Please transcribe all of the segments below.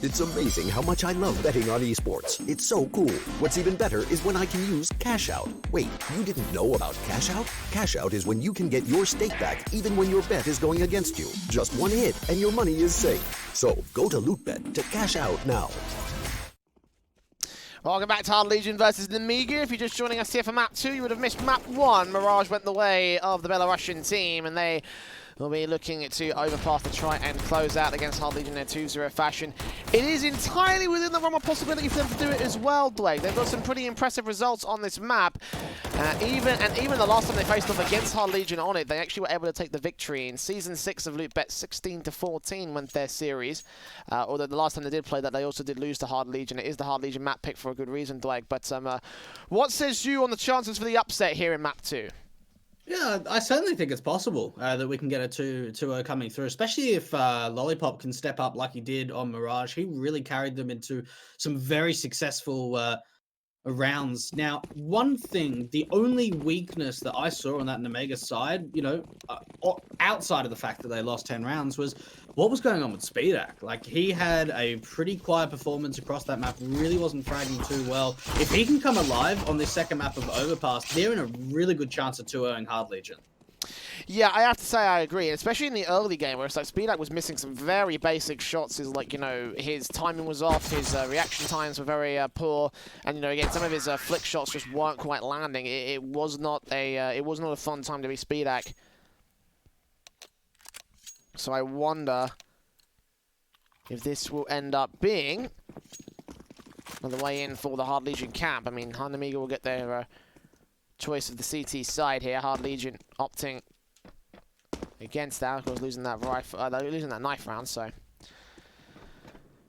It's amazing how much I love betting on esports. It's so cool. What's even better is when I can use Cash Out. Wait, you didn't know about Cash Out? Cash Out is when you can get your stake back even when your bet is going against you. Just one hit and your money is safe. So go to LOOT.BET to cash out now. Welcome back to Hard Legion versus Nemiga. If you're just joining us here for Map 2, you would have missed Map 1. Mirage went the way of the Belarusian team, and they will be looking to overpass to try and close out against Hard Legion in a 2-0 fashion. It is entirely within the realm of possibility for them to do it as well, Blake. They've got some pretty impressive results on this map. Even the last time they faced off against Hard Legion on it, they actually were able to take the victory in Season 6 of LOOT.BET. 16-14 went their series. Although the last time they did play that, they also did lose to Hard Legion. It is the Hard Legion map pick for a good reason, Blake. But what says you on the chances for the upset here in Map 2? Yeah, I certainly think it's possible that we can get a 2-0 coming through, especially if Lollipop can step up like he did on Mirage. He really carried them into some very successful rounds. Now, one thing, the only weakness that I saw on that Nemiga side, you know, outside of the fact that they lost 10 rounds, was what was going on with Speedak. Like, he had a pretty quiet performance across that map, really wasn't fragging too well. If he can come alive on this second map of Overpass, they're in a really good chance of 2-0ing Hard Legion. Yeah, I have to say I agree, especially in the early game where it's like Speedak was missing some very basic shots. His, like, you know, his timing was off, his reaction times were very poor, and, you know, again, some of his flick shots just weren't quite landing. It was not a fun time to be Speedak. So I wonder if this will end up being another way in for the Hard Legion camp. I mean, Nemiga will get their choice of the CT side here. Hard Legion opting against that, of course, losing that knife round. So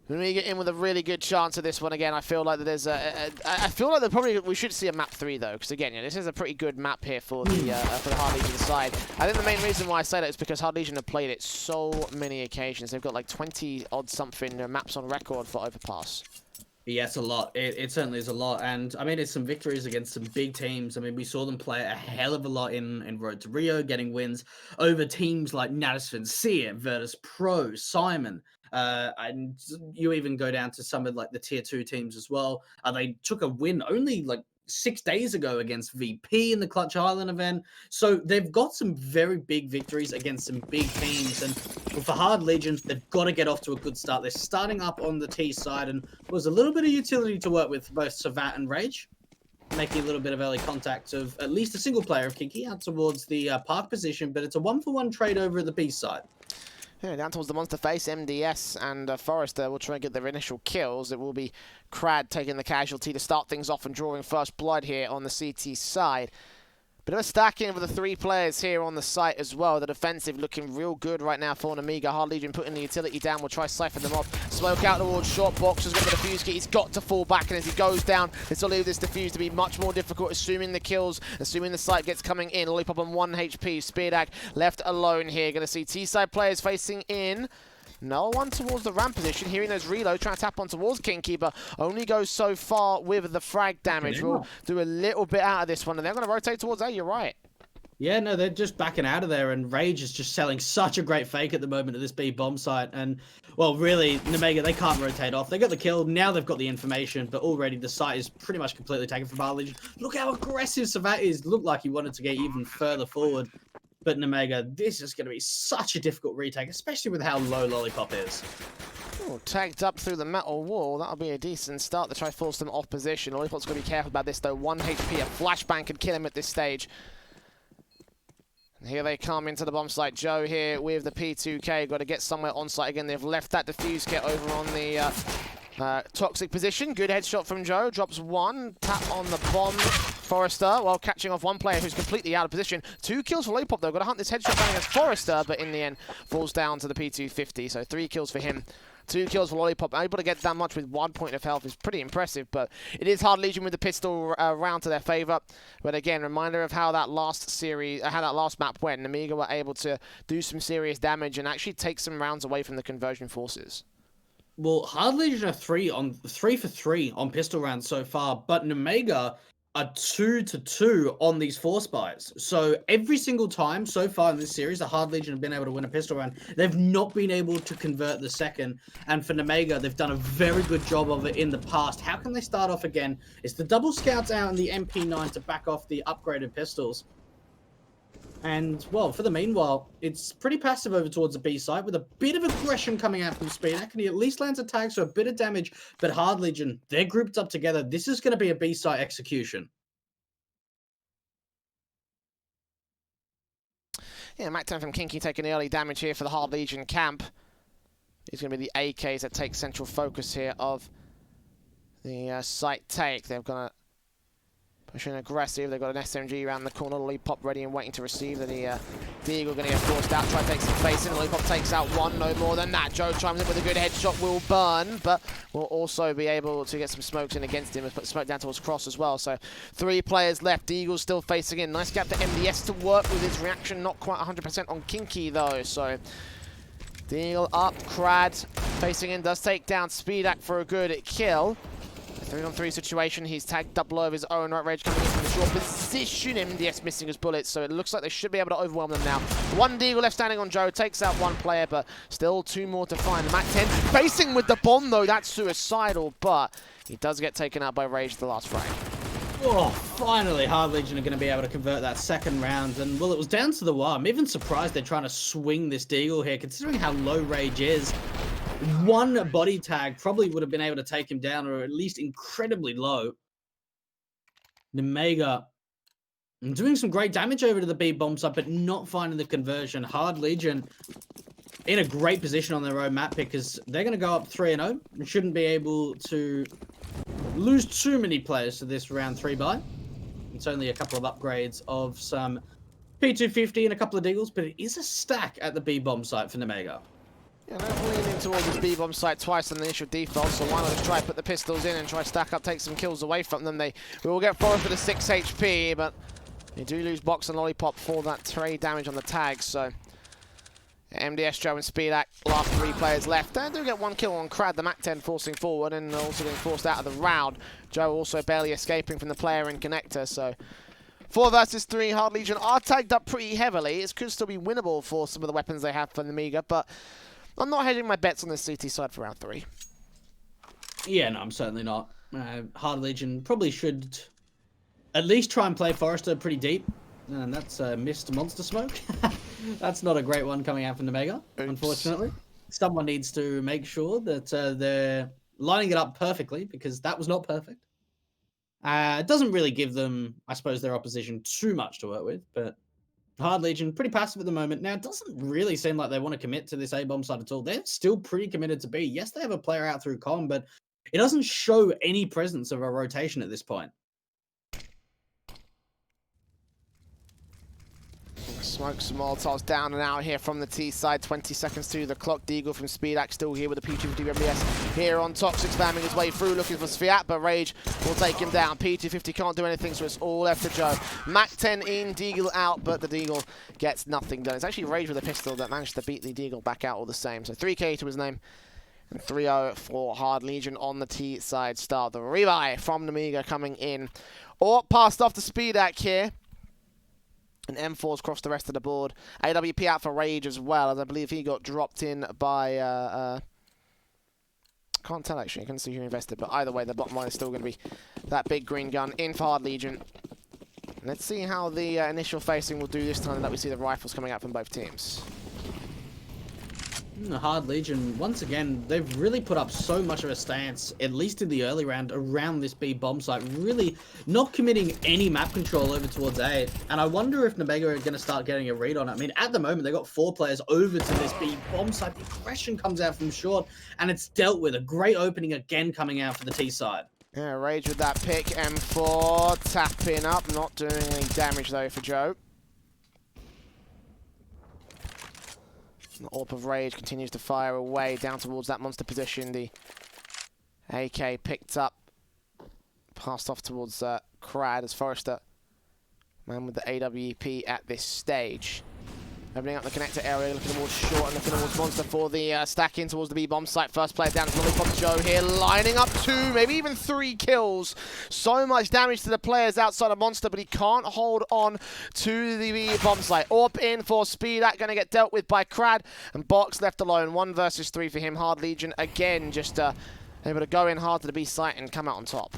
Nemiga in with a really good chance of this one again. I feel like that there's I feel like we should see a map 3 though, because again, yeah, this is a pretty good map here for the Hard Legion side. I think the main reason why I say that is because Hard Legion have played it so many occasions. They've got like 20 odd something maps on record for Overpass. Yeah, it's a lot. It certainly is a lot. And, I mean, it's some victories against some big teams. I mean, we saw them play a hell of a lot in Road to Rio, getting wins over teams like Natisfin, Seer, Virtus Pro, Simon. And you even go down to some of, like, the Tier 2 teams as well. They took a win only, like, 6 days ago against VP in the Clutch Island event. So they've got some very big victories against some big teams. And for Hard Legion, they've got to get off to a good start. They're starting up on the T side, and was a little bit of utility to work with both Savant and Rage, making a little bit of early contact of at least a single player of Kiki out towards the park position, but it's a 1-for-1 trade over at the B side. Yeah, down towards the monster face, MDS and Forrester will try and get their initial kills. It will be Crad taking the casualty to start things off and drawing first blood here on the CT side. Bit of a stacking with the 3 players here on the site as well. The defensive looking real good right now for Nemiga. Hard Legion putting the utility down. We'll try siphon them off. Smoke out towards short box. Has got the defuse kit. He's got to fall back, and as he goes down, this will leave this defuse to be much more difficult, assuming the kills, assuming the site gets coming in. Lollipop on 1 HP. Speedak left alone here. Going to see T-side players facing in. No one towards the ramp position, hearing those reloads, trying to tap on towards Kingkeeper. Only goes so far with the frag damage. We'll do a little bit out of this one, and they're going to rotate towards A, you're right. Yeah, no, they're just backing out of there, and Rage is just selling such a great fake at the moment at this B bomb site. And, well, really, Nemiga, they can't rotate off. They got the kill, now they've got the information, but already the site is pretty much completely taken from Hard Legion. Look how aggressive Savant is. Looked like he wanted to get even further forward. But Nemiga, this is going to be such a difficult retake, especially with how low Lollipop is. Oh, tagged up through the metal wall. That'll be a decent start to try to force them off position. Lollipop's got to be careful about this, though. 1 HP, a flashbang could kill him at this stage. And here they come into the bomb site. Joe here with the P2K. Got to get somewhere on site again. They've left that defuse kit over on the toxic position. Good headshot from Joe. Drops 1. Tap on the bomb. Forrester, while catching off one player who's completely out of position. 2 kills for Lollipop, though. Got to hunt this headshot down against Forrester, but in the end, falls down to the P250. So 3 kills for him. 2 kills for Lollipop. Able to get that much with 1 point of health is pretty impressive, but it is Hard Legion with the pistol round to their favor. But again, reminder of how that last series, how that last map went. Nemiga were able to do some serious damage and actually take some rounds away from the conversion forces. Well, Hard Legion are 3 for 3 on pistol rounds so far, but Nemiga a 2-2 on these force buys. So every single time so far in this series, the Hard Legion have been able to win a pistol round. They've not been able to convert the second. And for Nemiga, they've done a very good job of it in the past. How can they start off again? It's the double scouts out and the MP9 to back off the upgraded pistols. And, well, for the meanwhile, it's pretty passive over towards the B side with a bit of aggression coming out from Speedak, and he at least lands a tag, so a bit of damage. But Hard Legion, they're grouped up together. This is going to be a B side execution. Yeah, Mac-10 from Kinky taking early damage here for the Hard Legion camp. It's going to be the AKs that take central focus here of the site take. They're going to push in aggressive. They've got an SMG around the corner. Lollipop ready and waiting to receive. The Deagle going to get forced out. Try to take some face in. Lollipop takes out one, no more than that. Joe chimes in with a good headshot. Will burn, but will also be able to get some smokes in against him. Put smoke down towards Cross as well. So 3 players left. Deagle's still facing in. Nice gap to MDS to work with his reaction. Not quite 100% on Kinky though. So Deagle up. Crad facing in. Does take down Speedak for a good kill. 3-on-3 situation. He's tagged up low of his own. Right, Rage coming in from the short position. MDS missing his bullets, so it looks like they should be able to overwhelm them now. 1 Deagle left standing on Joe. Takes out 1 player, but still 2 more to find. The Mac-10 facing with the bomb, though. That's suicidal, but he does get taken out by Rage the last frame. Oh, finally, Hard Legion are going to be able to convert that second round. And, well, it was down to the wire. I'm even surprised they're trying to swing this Deagle here, considering how low Rage is. 1 body tag probably would have been able to take him down, or at least incredibly low. Nemiga doing some great damage over to the B bomb site, but not finding the conversion. Hard Legion in a great position on their own map because they're going to go up 3-0 and shouldn't be able to lose too many players to this round 3 buy. It's only a couple of upgrades of some P250 and a couple of Deagles, but it is a stack at the B bomb site for Nemiga. Yeah, they're leaning towards this B-bomb site twice on the initial default, so why not just try to put the pistols in and try to stack up, take some kills away from them. They will get forward for the 6 HP, but they do lose Box and Lollipop for that trade damage on the tags, so MDS, Joe and Speedak, last 3 players left. They do get 1 kill on Crad, the Mac-10 forcing forward and also getting forced out of the round. Joe also barely escaping from the player in connector, so 4 versus 3, Hard Legion are tagged up pretty heavily. It could still be winnable for some of the weapons they have for Nemiga, but I'm not hedging my bets on the CT side for round 3. Yeah, no, I'm certainly not. Hard Legion probably should at least try and play Forrester pretty deep. And that's missed Monster Smoke. That's not a great one coming out from Nemiga, unfortunately. Someone needs to make sure that they're lining it up perfectly, because that was not perfect. It doesn't really give them, I suppose, their opposition too much to work with, but Hard Legion, pretty passive at the moment. Now, it doesn't really seem like they want to commit to this A-bomb side at all. They're still pretty committed to B. Yes, they have a player out through com, but it doesn't show any presence of a rotation at this point. Smoke some Molotovs down and out here from the T side. 20 seconds to the clock. Deagle from Speedak still here with the P250 MBS here on Toxic, spamming his way through, looking for Sviat, but Rage will take him down. P250 can't do anything, so it's all left to Joe. Mac-10 in, Deagle out, but the Deagle gets nothing done. It's actually Rage with a pistol that managed to beat the Deagle back out all the same. So 3K to his name. And 3-0 for Hard Legion on the T side start. The rebuy from Nemiga coming in. Or passed off to Speedak here. And M4's crossed the rest of the board. AWP out for Rage as well, as I believe he got dropped in by... can't tell actually, I couldn't see who invested, but either way the bottom line is still going to be that big green gun in for Hard Legion. Let's see how the initial facing will do this time that we see the rifles coming out from both teams. The Hard Legion, once again, they've really put up so much of a stance, at least in the early round, around this B bomb site, really not committing any map control over towards A. And I wonder if Nemiga are going to start getting a read on it. I mean, at the moment, they've got 4 players over to this B bomb site. The aggression comes out from short, and it's dealt with. A great opening again coming out for the T side. Yeah, Rage with that pick. M4 tapping up, not doing any damage though for Joe. The AWP of Rage continues to fire away down towards that monster position. The AK picked up, passed off towards Crad as Forrester, man with the AWP at this stage. Opening up the connector area, looking towards Short and looking towards Monster for the stack in towards the B-bomb site. First player down is Lollipop Joe here, lining up 2, maybe even 3 kills. So much damage to the players outside of Monster, but he can't hold on to the B-bomb site. Orp in for Speedak, going to get dealt with by Crad, and Box left alone. 1 versus 3 for him. Hard Legion again, just able to go in hard to the B site and come out on top.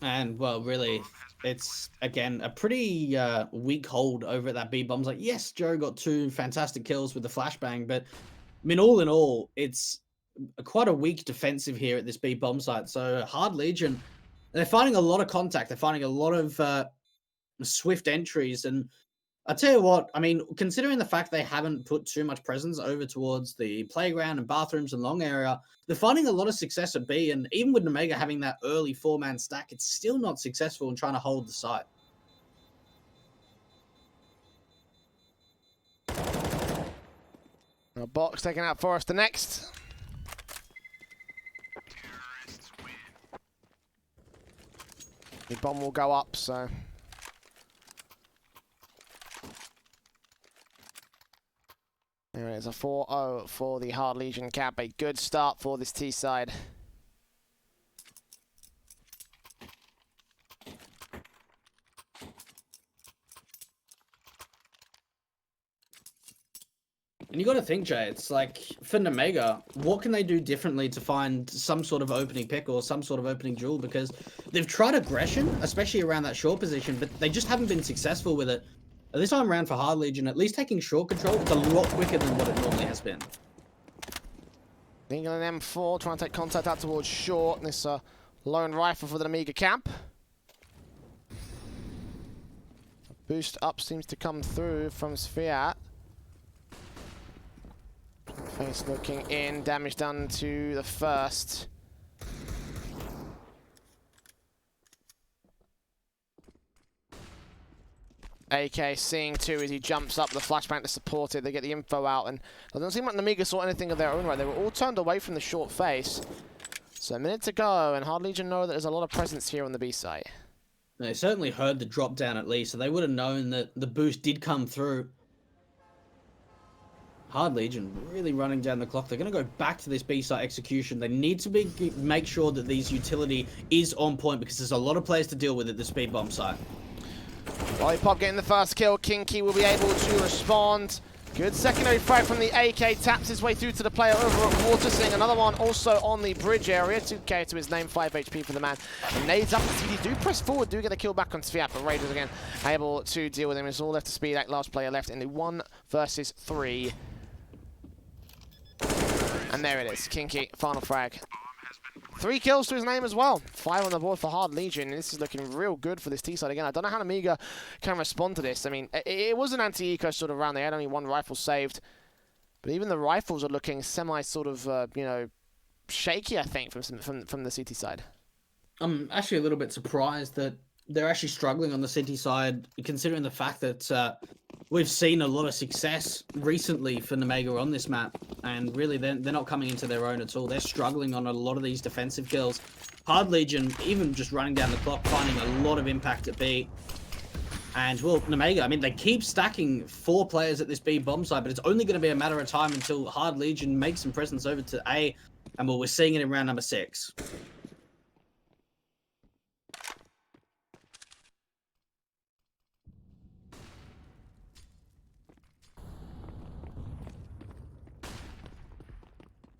And, well, really, it's, again, a pretty weak hold over at that B-bombs. Like, yes, Joe got 2 fantastic kills with the flashbang, but, I mean, all in all, it's quite a weak defensive here at this B-bomb site. So, Hard Legion, they're finding a lot of contact. They're finding a lot of swift entries, and I tell you what, I mean, considering the fact they haven't put too much presence over towards the playground and bathrooms and long area, they're finding a lot of success at B, and even with Nemiga having that early 4-man stack, it's still not successful in trying to hold the site. Now Box taking out Forrester next. The bomb will go up, so... There it is, a 4-0 for the Hard Legion cap. A good start for this T side. And you got to think, Jay, it's like, for Nemiga, what can they do differently to find some sort of opening pick or some sort of opening duel? Because they've tried aggression, especially around that short position, but they just haven't been successful with it. This time around for Hard Legion, at least taking short control, it's a lot quicker than what it normally has been. England M4 trying to take contact out towards Short. This lone rifle for the Nemiga camp. Boost up seems to come through from Sviat. Face looking in, damage done to the first. AK seeing 2 as he jumps up the flashbang to support it. They get the info out, and it doesn't seem like Nemiga saw anything of their own right. They were all turned away from the short face. So a minute to go, and Hard Legion know that there's a lot of presence here on the B site. They certainly heard the drop down at least, so they would have known that the boost did come through. Hard Legion really running down the clock. They're going to go back to this B site execution. They need to make sure that these utility is on point, because there's a lot of players to deal with at the speed bomb site. Lollipop getting the first kill. Kinky will be able to respond. Good secondary fight from the AK. Taps his way through to the player over at Watersing. Another one also on the bridge area. 2k to his name, 5 HP for the man. And nades up. CD do press forward, do get a kill back on Sviat, but Raiders again able to deal with him. It's all left to Speedak. Last player left in the 1 versus 3. And there it is. Kinky, final frag. 3 kills to his name as well. 5 on the board for Hard Legion. This is looking real good for this T side again. I don't know how Nemiga can respond to this. I mean, it was an anti-eco sort of round. They had only 1 rifle saved. But even the rifles are looking semi sort of, you know, shaky, I think, from the CT side. I'm actually a little bit surprised that they're actually struggling on the City side, considering the fact that we've seen a lot of success recently for Nemiga on this map, and really they're not coming into their own at all. They're struggling on a lot of these defensive kills. Hard Legion, even just running down the clock, finding a lot of impact at B. And, well, Nemiga, I mean, they keep stacking 4 players at this B bomb site, but it's only going to be a matter of time until Hard Legion makes some presence over to A, and well, we're seeing it in round number 6.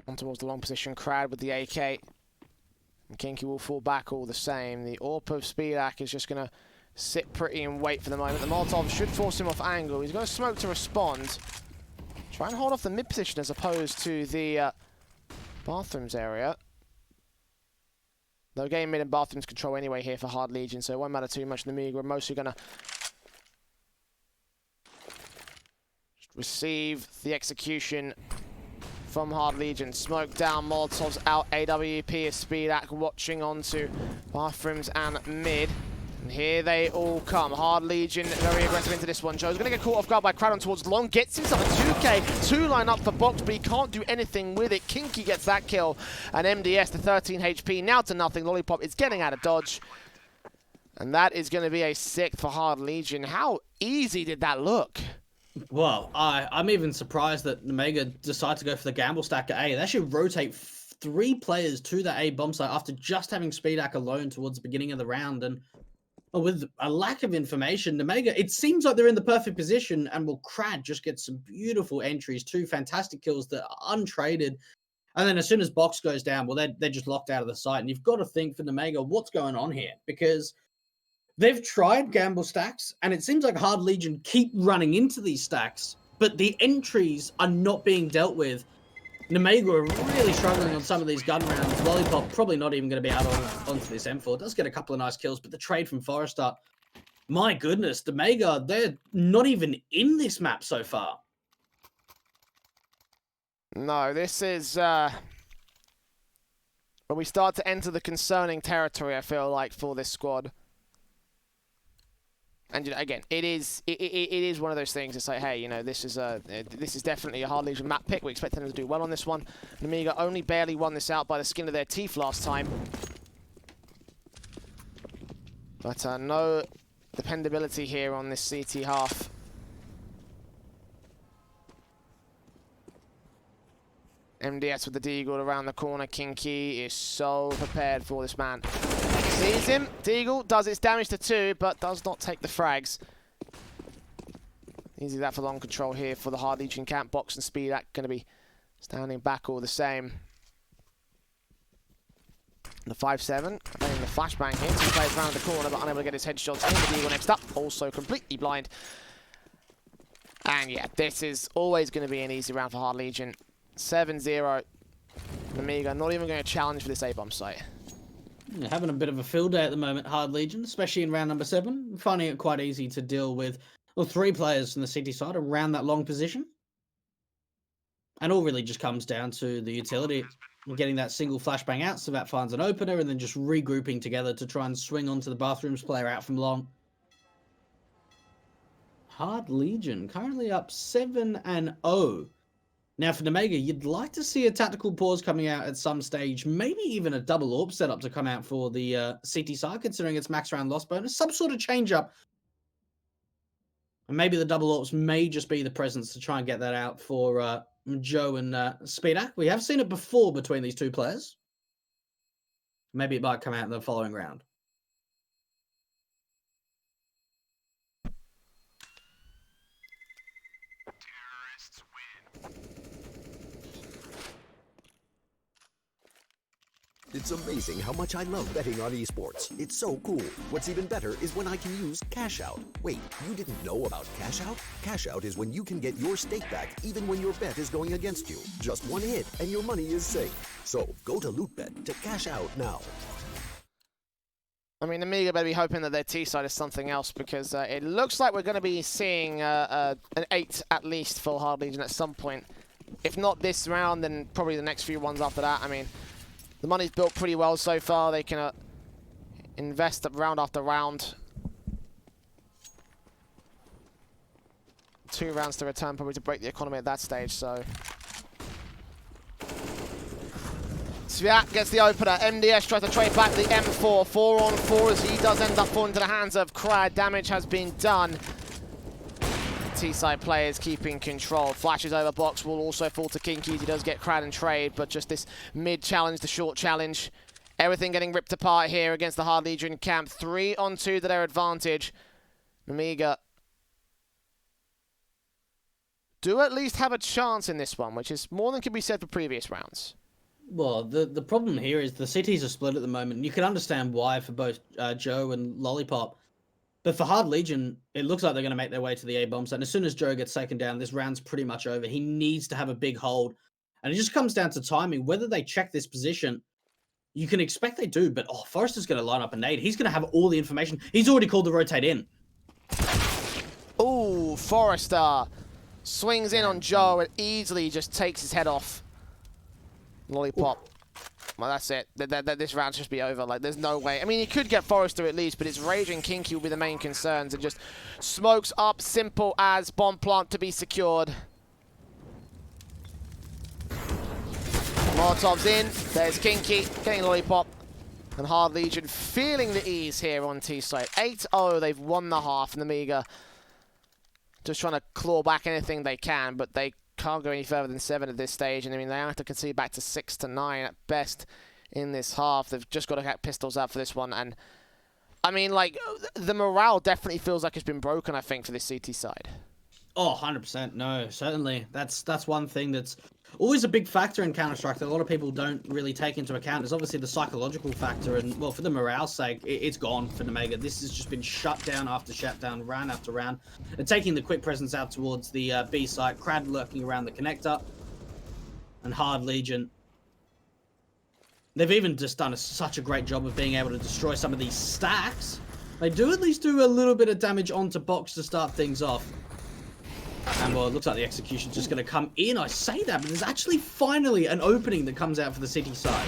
On towards the long position, Crad with the AK. And Kinky will fall back all the same. The AWP of Speedak is just going to sit pretty and wait for the moment. The Molotov should force him off angle. He's going to smoke to respond. Try and hold off the mid position as opposed to the bathrooms area. They'll gain mid and bathrooms control anyway here for Hard Legion, so it won't matter too much. Nemiga, we're mostly going to receive the execution from Hard Legion. Smoke down, Molotovs out, AWP is Speedak watching onto bathrooms and mid. And here they all come. Hard Legion very aggressive into this one. Joe's going to get caught off guard by Cradon towards long. Gets himself a 2k. 2 line up for Box, but he can't do anything with it. Kinky gets that kill. And MDS to 13 HP. Now to nothing. Lollipop is getting out of dodge. And that is going to be a 6th for Hard Legion. How easy did that look? Well, I'm even surprised that Nemiga decided to go for the gamble stack at A. They actually rotate 3 players to the A bomb site after just having Speedak alone towards the beginning of the round. And with a lack of information, Nemiga, it seems like they're in the perfect position, and will Crad just get some beautiful entries, 2 fantastic kills that are untraded. And then as soon as Box goes down, well, they're just locked out of the site. And you've got to think for Nemiga, what's going on here? Because they've tried gamble stacks, and it seems like Hard Legion keep running into these stacks, but the entries are not being dealt with. Nemiga are really struggling on some of these gun rounds. Lollipop probably not even going to be out onto this M4. Does get a couple of nice kills, but the trade from Forrester, my goodness, Nemiga, they're not even in this map so far. No, this is when we start to enter the concerning territory, I feel like, for this squad. And you know, again, it is one of those things. It's like, hey, you know, this is definitely a Hard Legion map pick. We expect them to do well on this one. Nemiga only barely won this out by the skin of their teeth last time, but no dependability here on this CT half. MDS with the Deagle around the corner. Kinky is so prepared for this man. Sees him. Deagle does its damage to 2, but does not take the frags. Easy that for long control here for the Hard Legion camp. Box and Speedak going to be standing back all the same. The 5-7, playing the flashbang here. 2 players around the corner, but unable to get his headshots in. The Deagle next up, also completely blind. And yeah, this is always going to be an easy round for Hard Legion. 7-0. Nemiga not even going to challenge for this A-bomb site. Yeah, having a bit of a field day at the moment, Hard Legion, especially in round number 7. Finding it quite easy to deal with, well, 3 players from the city side around that long position. And all really just comes down to the utility. Getting that single flashbang out so that finds an opener, and then just regrouping together to try and swing onto the bathrooms player out from long. Hard Legion currently up 7-0. Now for Nemiga, you'd like to see a tactical pause coming out at some stage, maybe even a double AWP setup to come out for the CT side, considering its max round loss bonus, some sort of change up. And maybe the double AWPs may just be the presence to try and get that out for Joe and Speedak. We have seen it before between these 2 players. Maybe it might come out in the following round. It's amazing how much I love betting on esports. It's so cool. What's even better is when I can use Cash Out. Wait, you didn't know about Cash Out? Cash Out is when you can get your stake back even when your bet is going against you. Just one hit and your money is safe. So go to LOOT.BET to cash out now. I mean, Nemiga better be hoping that their T side is something else, because it looks like we're going to be seeing an 8 at least for Hard Legion at some point. If not this round, then probably the next few ones after that. I mean, the money's built pretty well so far. They can invest round after round. 2 rounds to return, probably to break the economy at that stage, so. Sviat gets the opener. MDS tries to trade back the M4. 4-on-4 as he does end up falling into the hands of Crad. Damage has been done. T-side players keeping control. Flashes over Box will also fall to Kinky. He does get Crad and trade, but just this mid-challenge, the short challenge. Everything getting ripped apart here against the Hard Legion camp. 3-on-2 to their advantage. Nemiga do at least have a chance in this one, which is more than can be said for previous rounds. Well, the problem here is the cities are split at the moment. You can understand why for both Joe and Lollipop. But for Hard Legion, it looks like they're going to make their way to the A-bomb site. And as soon as Joe gets taken down, this round's pretty much over. He needs to have a big hold. And it just comes down to timing. Whether they check this position, you can expect they do. But, Forrester's going to line up a nade. He's going to have all the information. He's already called the rotate in. Oh, Forrester swings in on Joe and easily just takes his head off. Lollipop. Ooh. Well, that's it. This round should be over. Like, there's no way. I mean, you could get Forrester at least, but it's Rage and Kinky will be the main concerns. And just smokes up, simple as bomb plant to be secured. Molotov's in. There's Kinky getting Lollipop. And Hard Legion feeling the ease here on T-side. 8-0, they've won the half. Nemiga just trying to claw back anything they can, but they can't go any further than 7 at this stage. And I mean, they have to concede back to 6 to 9 at best in this half. They've just got to get pistols out for this one. And I mean, like, the morale definitely feels like it's been broken, I think, for this CT side. Oh, 100%. No, certainly. That's one thing that's always a big factor in Counter-Strike that a lot of people don't really take into account. Is obviously the psychological factor. And, well, for the morale's sake, it's gone for Nemiga. This has just been shut down after shutdown, round after round. And taking the quick presence out towards the B site, Crad lurking around the connector, and Hard Legion. They've even just done such a great job of being able to destroy some of these stacks. They do at least do a little bit of damage onto Box to start things off. And, well, it looks like the execution's just going to come in. I say that, but there's actually finally an opening that comes out for the City side.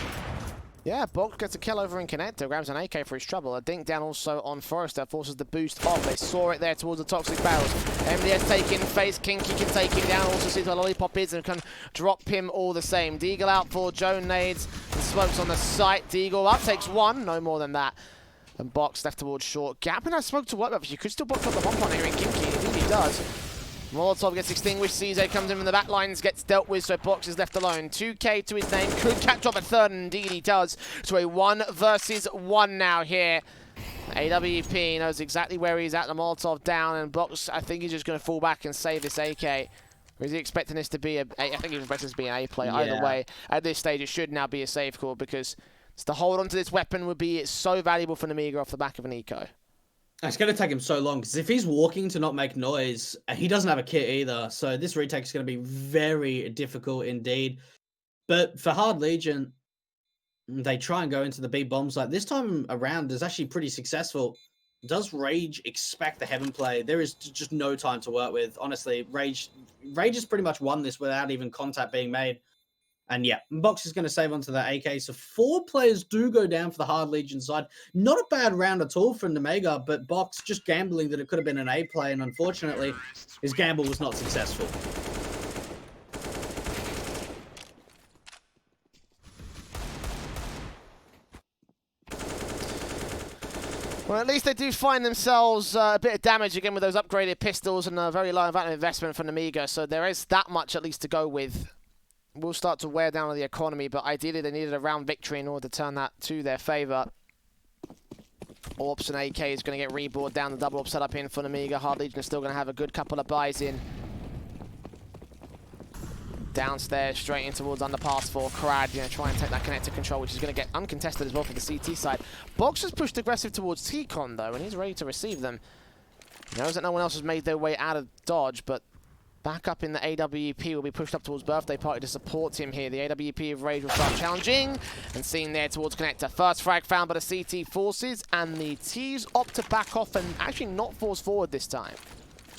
Yeah, Box gets a kill over in Connector, grabs an AK for his trouble. A dink down also on Forrester, forces the boost off. They saw it there towards the toxic barrels. MDS taking face, Kinky can take him down. Also sees where Lollipop is and can drop him all the same. Deagle out for Joe nades and smokes on the site. Deagle up, takes one, no more than that. And Box left towards short. Gap and I smoke to work with, but you could still box up the one point here in Kinky. Indeed he does. Molotov gets extinguished, CZ comes in from the back lines, gets dealt with, so Box is left alone. 2K to his name, could catch up a third, and indeed he does. To a 1 versus 1 now here. AWP knows exactly where he's at, the Molotov down, and Box, I think he's just going to fall back and save this AK. Or is he expecting this to be I think he was expecting this to be an A play. Yeah. Either way, at this stage it should now be a safe call, because to hold on to this weapon would be so valuable for Nemiga off the back of an eco. It's going to take him so long, because if he's walking to not make noise, he doesn't have a kit either. So this retake is going to be very difficult indeed. But for Hard Legion, they try and go into the B bombs. Like this time around is actually pretty successful. Does Rage expect the Heaven play? There is just no time to work with. Honestly, Rage has pretty much won this without even contact being made. And yeah, Box is going to save onto that AK. So 4 players do go down for the Hard Legion side. Not a bad round at all for Nemiga, but Box just gambling that it could have been an A play. And unfortunately, his gamble was not successful. Well, at least they do find themselves a bit of damage again with those upgraded pistols and a very low amount of investment from Nemiga. So there is that much at least to go with. Will start to wear down on the economy, but ideally they needed a round victory in order to turn that to their favour. Orps and AK is going to get reboard down the double up setup in for Nemiga. Hard Legion is still going to have a good couple of buys in. Downstairs, straight in towards underpass for Crad. You know, try and take that connector control, which is going to get uncontested as well for the CT side. Box has pushed aggressive towards T-Con though, and he's ready to receive them. He knows that no one else has made their way out of dodge, but back up in the AWP will be pushed up towards Birthday Party to support him here. The AWP of Rage will start challenging and seen there towards Connector. First frag found by the CT forces, and the T's opt to back off and actually not force forward this time.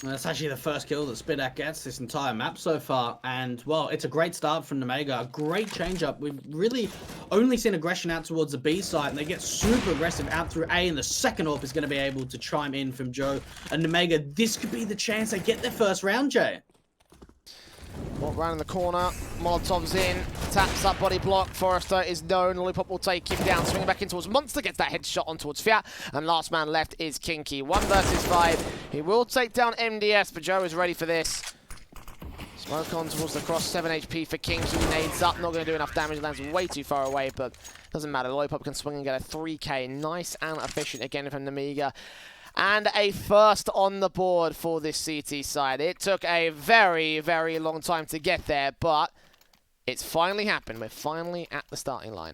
And that's actually the first kill that Spidak gets this entire map so far. And, well, it's a great start from Nemiga. A great change-up. We've really only seen aggression out towards the B side, and they get super aggressive out through A, and the second AWP is going to be able to chime in from Joe. And Nemiga, this could be the chance they get their first round, Jay. Walk round in the corner, Molotov's in, taps up body block, Forrester is known, Lollipop will take him down, swinging back in towards Monster, gets that headshot on towards Fiat, and last man left is Kinky. 1 versus 5, he will take down MDS, but Joe is ready for this. Smoke on towards the cross, 7 HP for Kinky, nades up, not going to do enough damage, lands way too far away, but doesn't matter, Lollipop can swing and get a 3k, nice and efficient again from Nemiga. And a first on the board for this CT side. It took a very, very long time to get there, but it's finally happened. We're finally at the starting line.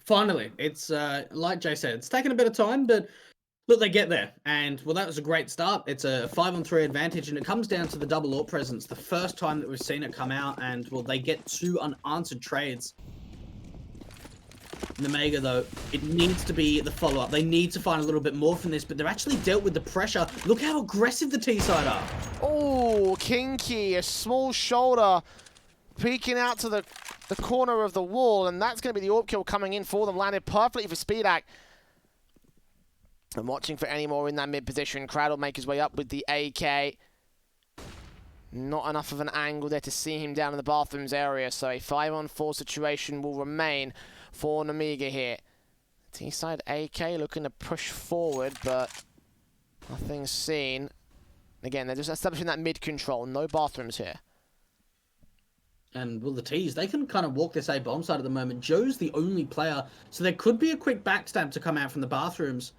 Finally. It's, like Jay said, it's taken a bit of time, but look, they get there. And, well, that was a great start. It's a 5-on-3 advantage, and it comes down to the double AWP presence. The first time that we've seen it come out, and, well, they get 2 unanswered trades. Nemiga, though, it needs to be the follow-up. They need to find a little bit more from this, but they've actually dealt with the pressure. Look how aggressive the T-side are. Oh, Kinky, a small shoulder peeking out to the corner of the wall, and that's going to be the AWP kill coming in for them. Landed perfectly for Spidak. I'm watching for any more in that mid position. Crowd will make his way up with the AK. Not enough of an angle there to see him down in the bathrooms area, so a 5-on-4 situation will remain for Nemiga here. T-side AK looking to push forward, but nothing's seen. Again, they're just establishing that mid control. No bathrooms here. And will the T's, they can kind of walk this A bomb side at the moment. Joe's the only player, so there could be a quick backstab to come out from the bathrooms.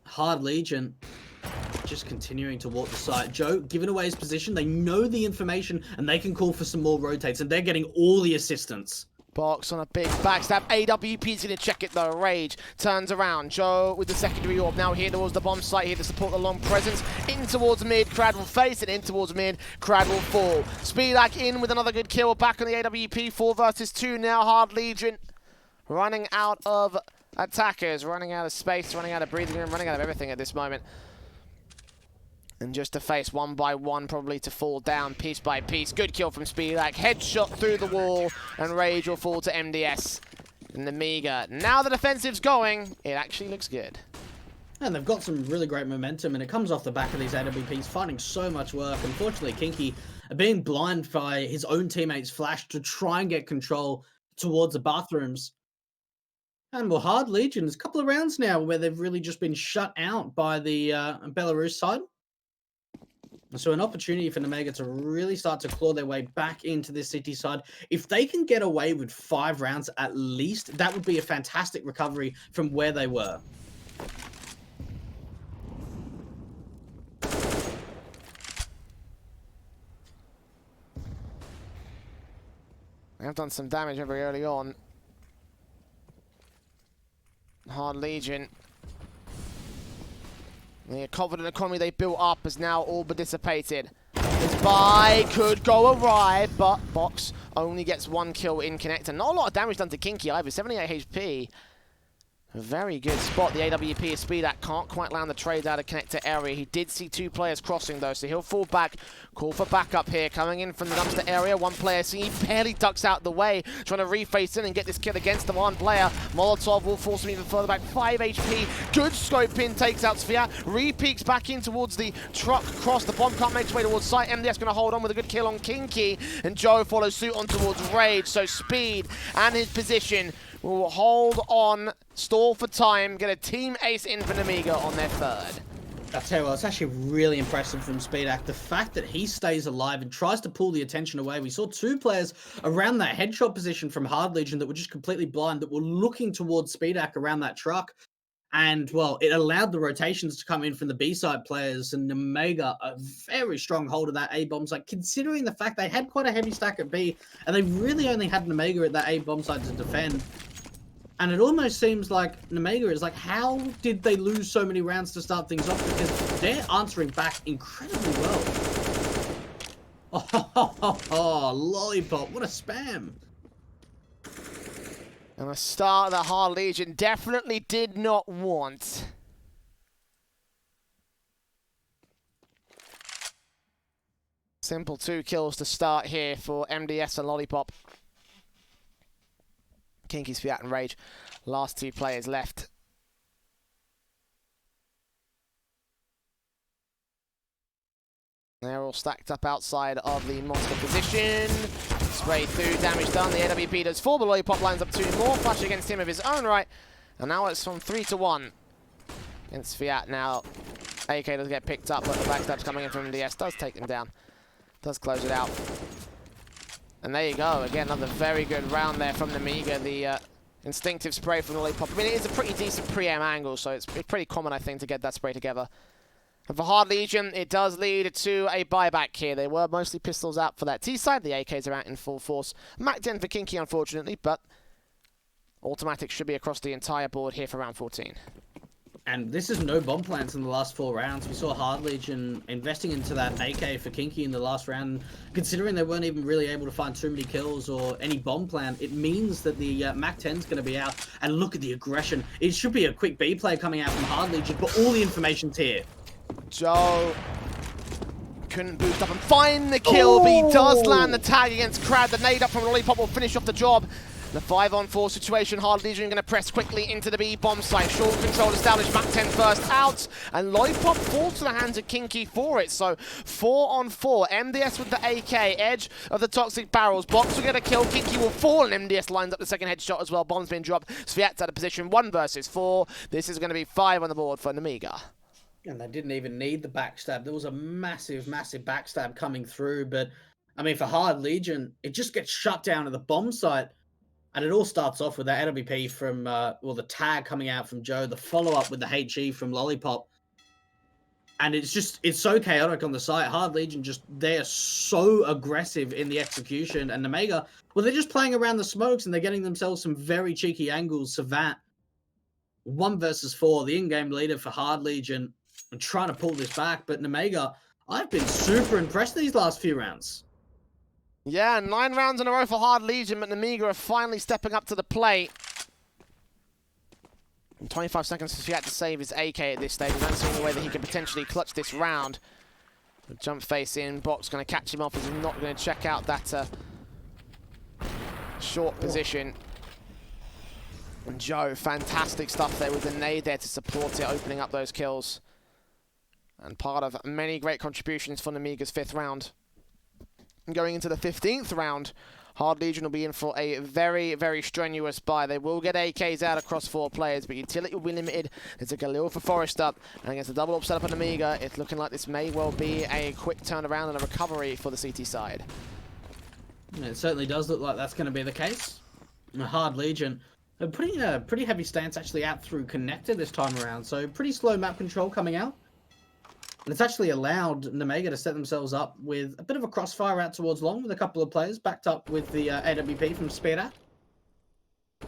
Hard Legion just continuing to walk the site. Joe giving away his position. They know the information and they can call for some more rotates, and they're getting all the assistance. Box on a big backstab. AWP's going to check it though. Rage turns around. Joe with the secondary orb now here towards the bomb site, here to support the long presence. In towards mid. Crad will face it. In towards mid. Crad will fall. Speedak in with another good kill. Back on the AWP. 4 versus 2 now. Hard Legion running out of attackers, running out of space, running out of breathing room, running out of everything at this moment. And just to face one by one, probably to fall down piece by piece. Good kill from Speedak. Headshot through the wall, and Rage will fall to MDS. And Nemiga. Now the defensive's going, it actually looks good. And they've got some really great momentum, and it comes off the back of these AWPs finding so much work. Unfortunately, Kinky being blind by his own teammates' flash to try and get control towards the bathrooms. And well, Hard Legion, there's a couple of rounds now where they've really just been shut out by the Belarus side. So an opportunity for Nemiga to really start to claw their way back into this city side. If they can get away with 5 rounds at least, that would be a fantastic recovery from where they were. They have done some damage very early on. Hard Legion. The confident economy they built up has now all but dissipated. This buy could go awry, but Box only gets 1 kill in connector. Not a lot of damage done to Kinky either. 78 HP. A very good spot. The AWP is Speedak can't quite land the trade out of connector area. He did see 2 players crossing though, so he'll fall back. Call for backup here. Coming in from the dumpster area. 1 player, so he barely ducks out the way. Trying to reface in and get this kill against the 1 player. Molotov will force him even further back. 5 HP. Good scope in. Takes out Sviat. Re-peeks back in towards the truck. Cross. The bomb can't make its way towards site. MDS going to hold on with a good kill on Kinky. And Joe follows suit on towards Rage. So Speed and his position will hold on, stall for time, get a team ace in for Nemiga on their 3rd. I tell you what, it's actually really impressive from Speedak. The fact that he stays alive and tries to pull the attention away. We saw 2 players around that headshot position from Hard Legion that were just completely blind, that were looking towards Speedak around that truck. And, well, it allowed the rotations to come in from the B-side players, and Nemiga, a very strong hold of that A-bomb side, considering the fact they had quite a heavy stack at B, and they really only had Nemiga at that A-bomb side to defend. And it almost seems like Nemiga is like, how did they lose so many rounds to start things off? Because they're answering back incredibly well. Oh, Lollipop, what a spam. And a start that Hard Legion definitely did not want. Simple 2 kills to start here for MDS and Lollipop. Kinky, Sviat and Rage, last 2 players left. They're all stacked up outside of the monster position. Spray through, damage done. The AWP does 4, but Lollipop lines up 2 more. Flash against him of his own right. And now it's from 3 to 1 against Sviat now. AK does get picked up, but the backstab's coming in from MDS. Does take him down. Does close it out. And there you go, again, another very good round there from Nemiga. The instinctive spray from the Lollipop. I mean, it is a pretty decent pre-aim angle, so it's pretty common, I think, to get that spray together. And for Hard Legion, it does lead to a buyback here. They were mostly pistols out for that T side. The AKs are out in full force. Mac 10 for Kinky, unfortunately, but automatic should be across the entire board here for round 14. And this is no bomb plants in the last 4 rounds. We saw Hard Legion investing into that AK for Kinky in the last round. Considering they weren't even really able to find too many kills or any bomb plant, it means that the Mac 10 is going to be out. And look at the aggression. It should be a quick B play coming out from Hard Legion, but all the information's here. Joe couldn't boost up and find the kill, but he does land the tag against Crad. The nade up from Lollipop will finish off the job. The 5-on-4 situation, Hard Legion going to press quickly into the B bomb site. Short control established, Mac 10 first out, and Lollipop falls to the hands of Kinky for it. So 4-on-4, MDS with the AK, edge of the toxic barrels. Box will get a kill, Kinky will fall, and MDS lines up the second headshot as well. Bomb's been dropped, Sviat's out of position, 1 versus 4. This is going to be 5 on the board for Nemiga. And they didn't even need the backstab. There was a massive, massive backstab coming through. But, I mean, for Hard Legion, it just gets shut down at the bomb site. And it all starts off with that AWP from, well, the tag coming out from Joe, the follow-up with the HE from Lollipop. And it's so chaotic on the site. Hard Legion they're so aggressive in the execution. And Nemiga, well, they're just playing around the smokes and they're getting themselves some very cheeky angles. Savant, 1 versus 4, the in-game leader for Hard Legion, and trying to pull this back. But Nemiga, I've been super impressed these last few rounds. Yeah, 9 rounds in a row for Hard Legion, but Nemiga are finally stepping up to the plate. In 25 seconds, he had to save his AK at this stage. I don't see any way that he can potentially clutch this round. The jump face in, Box going to catch him off as he's not going to check out that short position. And Joe, fantastic stuff there with the nade there to support it, opening up those kills. And part of many great contributions for Nemiga's 5th round. And going into the 15th round, Hard Legion will be in for a very, very strenuous buy. They will get AKs out across 4 players, but utility will be limited. There's a Galil for Forrester, and against a double up setup on Nemiga, it's looking like this may well be a quick turnaround and a recovery for the CT side. It certainly does look like that's going to be the case. Hard Legion are putting a pretty heavy stance actually out through connector this time around, so pretty slow map control coming out. And it's actually allowed Nemiga to set themselves up with a bit of a crossfire out towards long with a couple of players backed up with the AWP from Speeder.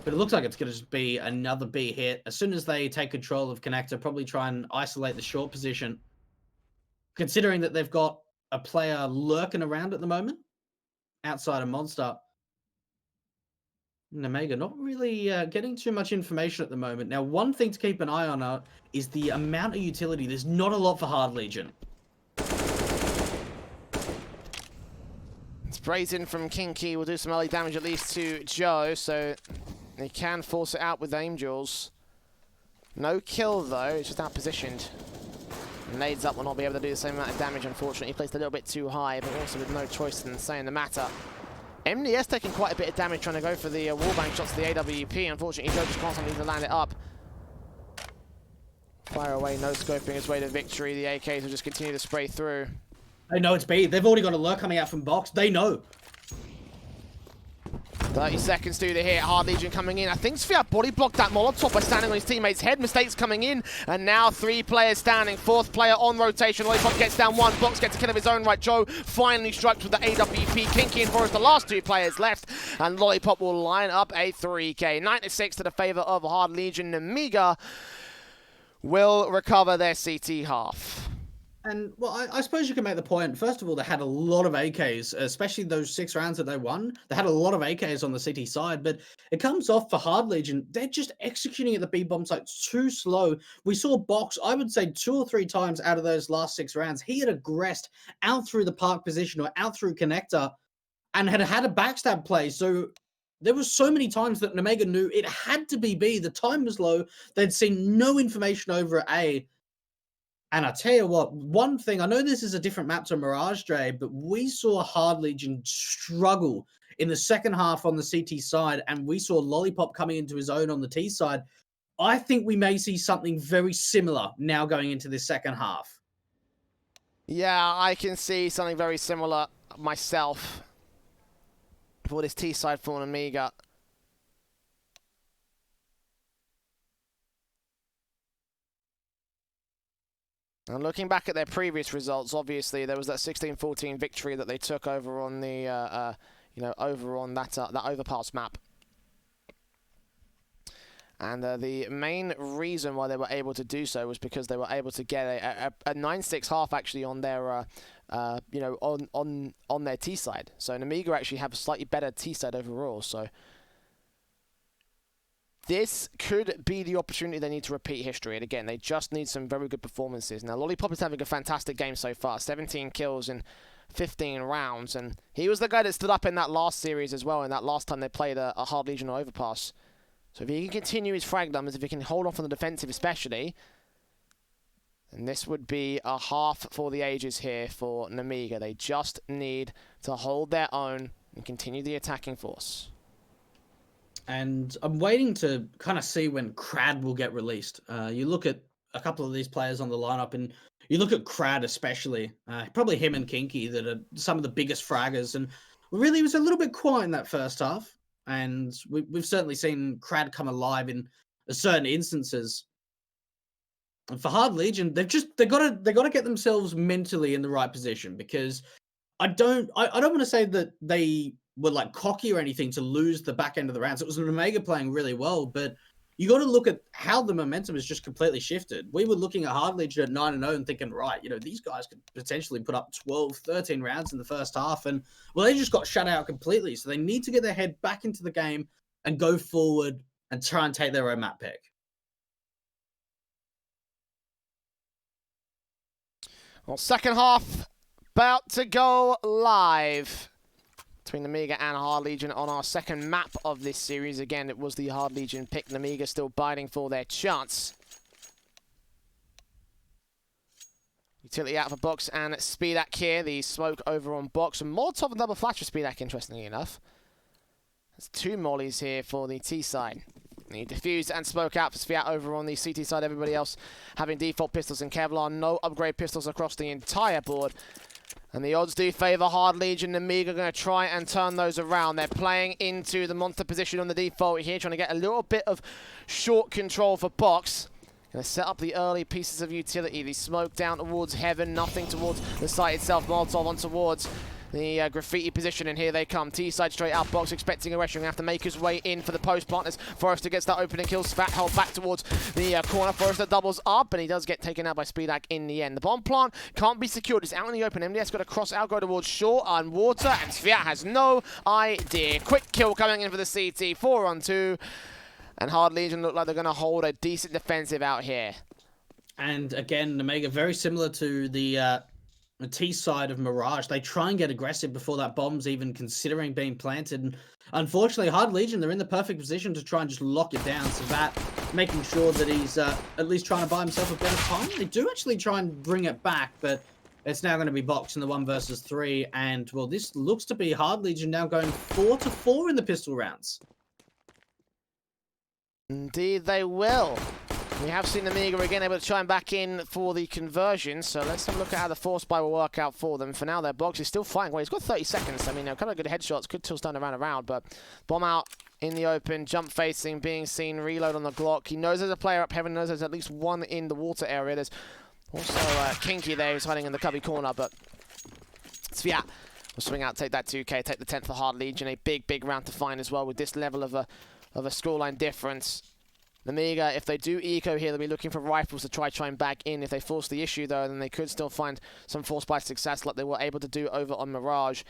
But it looks like it's going to just be another B hit. As soon as they take control of connector, probably try and isolate the short position. Considering that they've got a player lurking around at the moment outside of Monster. Nemiga not really getting too much information at the moment. Now, one thing to keep an eye on is the amount of utility. There's not a lot for Hard Legion. Sprays in from Kinky will do some early damage at least to Joe, so they can force it out with Angels. No kill though, it's just out positioned. Nades up will not be able to do the same amount of damage, unfortunately. He placed a little bit too high, but also with no choice in saying the matter. MDS taking quite a bit of damage trying to go for the wallbang shots to the AWP. Unfortunately, Joe just can't seem to land it up. Fire away, no scoping his way to victory. The AKs will just continue to spray through. They know it's B. They've already got a lurk coming out from box. They know. 30 seconds to the hit. Hard Legion coming in. I think Sphere body blocked that Molotov by standing on his teammate's head. Mistakes coming in. And now 3 players standing. 4th player on rotation. Lollipop gets down 1. Box gets a kill of his own right. Joe finally strikes with the AWP. Kinky and Forrest, the last 2 players left. And Lollipop will line up a 3K. 96 to the favor of Hard Legion. Nemiga will recover their CT half. And, well, I suppose you can make the point. First of all, they had a lot of AKs, especially those 6 rounds that they won. They had a lot of AKs on the CT side, but it comes off for Hard Legion. They're just executing at the B-bomb site too slow. We saw Box, I would say 2 or 3 times out of those last 6 rounds. He had aggressed out through the park position or out through connector and had a backstab play. So there was so many times that Nemiga knew it had to be B. The time was low. They'd seen no information over at A. And I tell you what, one thing, I know this is a different map to Mirage, Dre, but we saw Hard Legion struggle in the second half on the CT side, and we saw Lollipop coming into his own on the T side. I think we may see something very similar now going into this second half. Yeah, I can see something very similar myself for this T side for Nemiga. And looking back at their previous results, obviously there was that 16-14 victory that they took over on the, over on that overpass map. And the main reason why they were able to do so was because they were able to get a 9-6 half actually on their, on their T side. So Nemiga actually have a slightly better T side overall. So this could be the opportunity they need to repeat history. And again, they just need some very good performances. Now, Lollipop is having a fantastic game so far. 17 kills in 15 rounds. And he was the guy that stood up in that last series as well, and that last time they played a Hard Legion overpass. So if he can continue his frag numbers, if he can hold off on the defensive especially, then this would be a half for the ages here for Nemiga. They just need to hold their own and continue the attacking force. And I'm waiting to kind of see when Crad will get released. You look at a couple of these players on the lineup, and you look at Crad especially, probably him and Kinky that are some of the biggest fraggers, and really was a little bit quiet in that first half. And we've certainly seen Crad come alive in certain instances. And for Hard Legion, they gotta get themselves mentally in the right position, because I don't want to say that they were like cocky or anything to lose the back end of the rounds. It was Nemiga playing really well, but you got to look at how the momentum has just completely shifted. We were looking at Hard Legion at 9-0 and thinking, right, these guys could potentially put up 12, 13 rounds in the first half, and well, they just got shut out completely. So they need to get their head back into the game and go forward and try and take their own map pick. Well, second half about to go live between Nemiga and Hard Legion on our second map of this series. Again, it was the Hard Legion pick. Nemiga still biting for their chance. Utility out for Box and Speedak here. The smoke over on Box. And Molotov and double flash for Speedak, interestingly enough. There's 2 mollies here for the T side. The defuse and smoke out for Sviat over on the CT side. Everybody else having default pistols and Kevlar. No upgrade pistols across the entire board. And the odds do favour Hard Legion. Nemiga going to try and turn those around. They're playing into the monster position on the default here, trying to get a little bit of short control for Box. Going to set up the early pieces of utility. The smoke down towards Heaven, nothing towards the site itself. Molotov on towards the graffiti position, and here they come. T-side straight out. Box expecting aggression. Going to have to make his way in for the post partners. Forrester gets that opening kill. Svat held back towards the corner. Forrester doubles up, and he does get taken out by Speedak in the end. The bomb plant can't be secured. It's out in the open. MDS got to cross out, go towards shore and water, and Sviat has no idea. Quick kill coming in for the CT. 4-on-2. And Hard Legion look like they're going to hold a decent defensive out here. And again, Nemiga, very similar to the T side of Mirage. They try and get aggressive before that bomb's even considering being planted. And unfortunately, Hard Legion, they're in the perfect position to try and just lock it down. So that making sure that he's at least trying to buy himself a better time. They do actually try and bring it back, but it's now going to be Box in the 1 versus 3. And, well, this looks to be Hard Legion now going 4-4 in the pistol rounds. Indeed they will. We have seen Nemiga again able to chime back in for the conversion, so let's have a look at how the force buy will work out for them. For now, their Box is still fighting. Well, he's got 30 seconds. I mean, a couple of good headshots, could still stand around, but bomb out in the open, jump facing, being seen, reload on the Glock. He knows there's a player up Heaven, knows there's at least one in the water area. There's also Kinky there who's hiding in the cubby corner, but Sviat will swing out, take that 2K, take the 10th for Hard Legion. A big round to find as well with this level of a scoreline difference. Nemiga, if they do eco here, they'll be looking for rifles to try and back in. If they force the issue, though, then they could still find some force by success like they were able to do over on Mirage.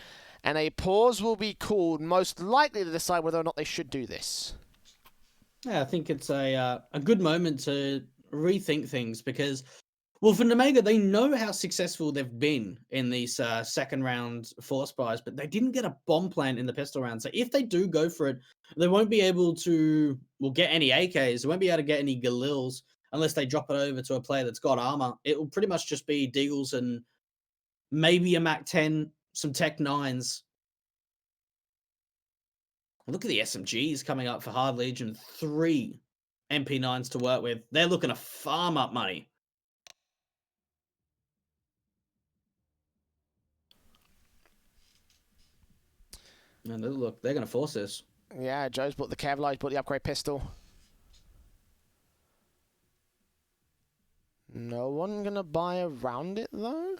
And a pause will be called, most likely to decide whether or not they should do this. Yeah, I think it's a good moment to rethink things because, well, for Nemiga, they know how successful they've been in these second round force buys, but they didn't get a bomb plant in the pistol round. So if they do go for it, they won't be able to, get any AKs. They won't be able to get any Galils unless they drop it over to a player that's got armor. It will pretty much just be Deagles and maybe a Mac 10, some Tech 9s. Look at the SMGs coming up for Hard Legion. 3 MP9s to work with. They're looking to farm up money. And look, they're going to force this. Yeah, Joe's bought the Kevlar, he's bought the upgrade pistol. No one going to buy around it, though?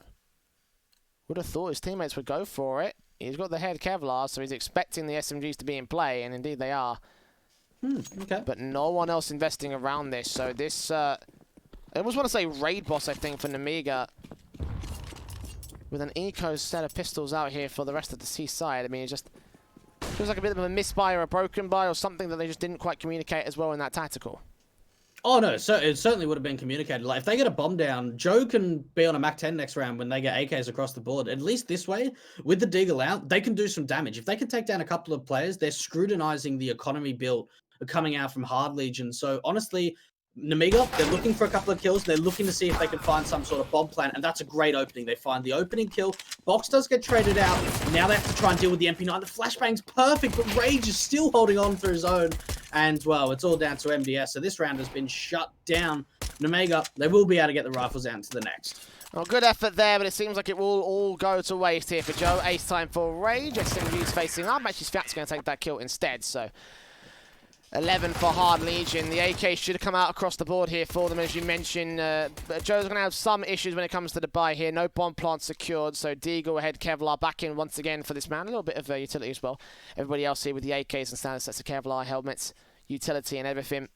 Would have thought his teammates would go for it. He's got the head Kevlar, so he's expecting the SMGs to be in play, and indeed they are. Okay. But no one else investing around this, so this... I almost want to say raid boss, I think, for Nemiga. With an eco set of pistols out here for the rest of the C side. I mean, it just feels like a bit of a misbuy or a broken buy or something that they just didn't quite communicate as well in that tactical. Oh, no, so it certainly would have been communicated. Like, if they get a bomb down, Joe can be on a Mac 10 next round when they get AKs across the board. At least this way, with the Deagle out, they can do some damage. If they can take down a couple of players, they're scrutinizing the economy build coming out from Hard Legion. So, honestly, Nemiga, they're looking for a couple of kills. They're looking to see if they can find some sort of bomb plant, and that's a great opening. They find the opening kill. Box does get traded out. Now they have to try and deal with the MP9. The flashbang's perfect, but Rage is still holding on for his own. And, well, it's all down to MDS. So this round has been shut down. Nemiga, they will be able to get the rifles out into the next. Well, good effort there, but it seems like it will all go to waste here for Joe. Ace time for Rage. SMG's facing up. Actually, Svat's going to take that kill instead, so 11 for Hard Legion. The AK should have come out across the board here for them, as you mentioned. Joe's going to have some issues when it comes to the buy here. No bomb plant secured, so Deagle ahead, Kevlar back in once again for this man. A little bit of utility as well. Everybody else here with the AKs and standard sets of Kevlar helmets, utility and everything.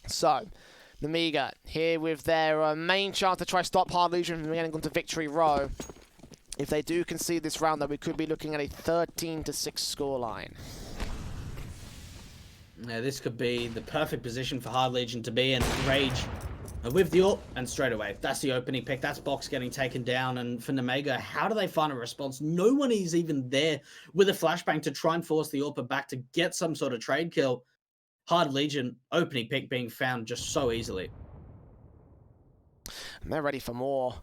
So, Nemiga here with their main chance to try stop Hard Legion from getting onto victory row. If they do concede this round, though, we could be looking at a 13-6 scoreline. Now, this could be the perfect position for Hard Legion to be in. Rage with the AWP, and straight away, that's the opening pick. That's Box getting taken down. And for Nemiga, how do they find a response? No one is even there with a flashbang to try and force the AWP back to get some sort of trade kill. Hard Legion, opening pick being found just so easily. And they're ready for more.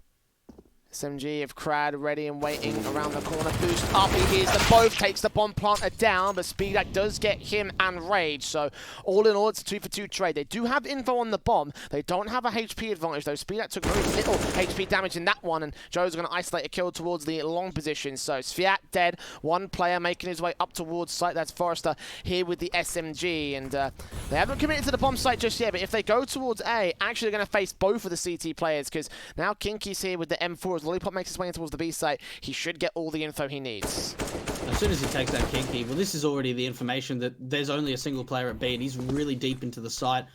SMG of Crad ready and waiting around the corner. Boost up, he hears them both, takes the bomb planter down, but Speedak does get him and Rage. So all in all, it's a 2-for-2 trade. They do have info on the bomb. They don't have a HP advantage, though. Speedak took very little HP damage in that one, and Joe's going to isolate a kill towards the long position. So Sviat dead, one player making his way up towards site. That's Forrester here with the SMG, and they haven't committed to the bomb site just yet, but if they go towards A, actually they're going to face both of the CT players, because now Kinky's here with the M4. Lollipop makes his way towards the B site. He should get all the info he needs. As soon as he takes that Kinky, well, this is already the information that there's only a single player at B, and he's really deep into the site.